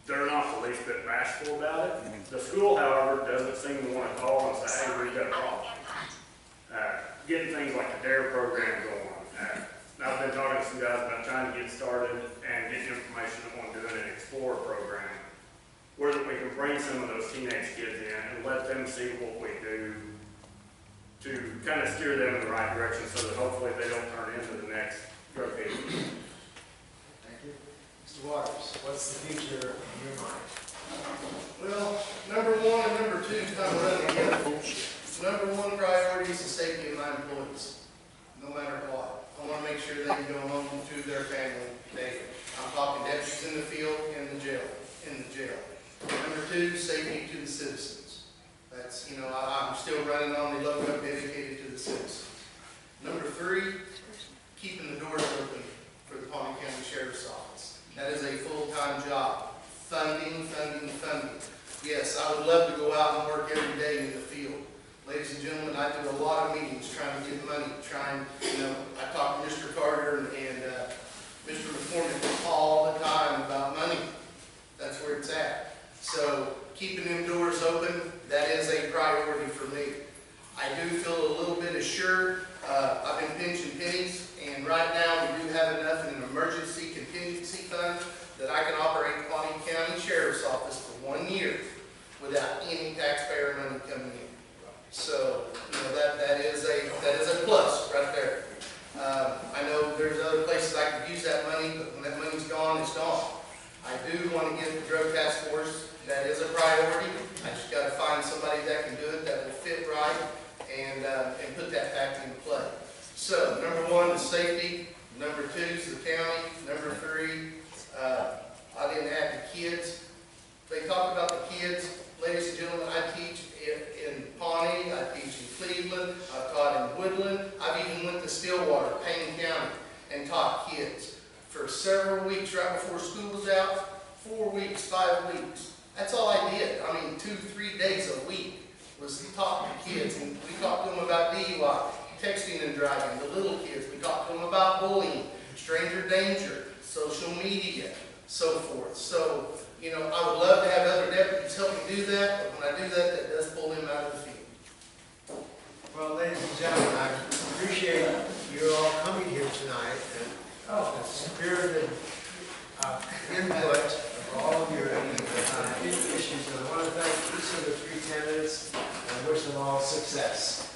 D: They're not the least bit bashful about it. The school, however, doesn't seem to want to call and say, hey, we've got a problem. Getting things like the DARE program going. I've been talking to some guys about trying to get started and get information on doing an Explorer program where we can bring some of those teenage kids in and let them see what we do to kind of steer them in the right direction so that hopefully they don't turn into the next drug dealer.
A: Thank you. Mr. Waters, what's the future in your mind?
E: Well, number one and number two kind of run together. Number one priority is the safety of my employees, no matter what. I want to make sure they can go home to their family daily. I'm talking deputies in the field and the jail. Number two, safety to the citizens. That's, I'm still running on the logo dedicated to the citizens. Number three, keeping the doors open for the Pawnee County Sheriff's Office. That is a full-time job. Funding. Yes, I would love to go out and work every day in the field. Ladies and gentlemen, I do a lot of meetings trying to get money, I talk to Mr. Carter and Mr. McCormick all the time about money. That's where it's at. So keeping them doors open, that is a priority for me. I do feel a little bit assured. I've been pinching pennies, and right now we do have enough in an emergency contingency fund that I can operate the Pawnee County Sheriff's Office for 1 year without any taxpayer money coming in. So, that is a plus right there. I know there's other places I could use that money, but when that money's gone, it's gone. I do want to get the drug task force. That is a priority. I just got to find somebody that can do it, that will fit right, and put that back into play. So, number one is safety. Number two is the county. Number three, I didn't add the kids. They talk about the kids. Ladies and gentlemen, I teach in Pawnee, I teach in Cleveland, I've taught in Woodland, I've even went to Stillwater, Pawnee County, and taught kids for several weeks right before school was out, 4 weeks, 5 weeks. That's all I did. 2-3 days a week was talking to kids, and we talked to them about DUI, texting and driving, the little kids. We talked to them about bullying, stranger danger, social media, so forth. So, I would love to have other deputies help me do that, but when I do that, that does pull them out of the field.
A: Well, ladies and gentlemen, I appreciate you all coming here tonight and the spirited input of all of your issues. And I want to thank each of the three candidates and wish them all success.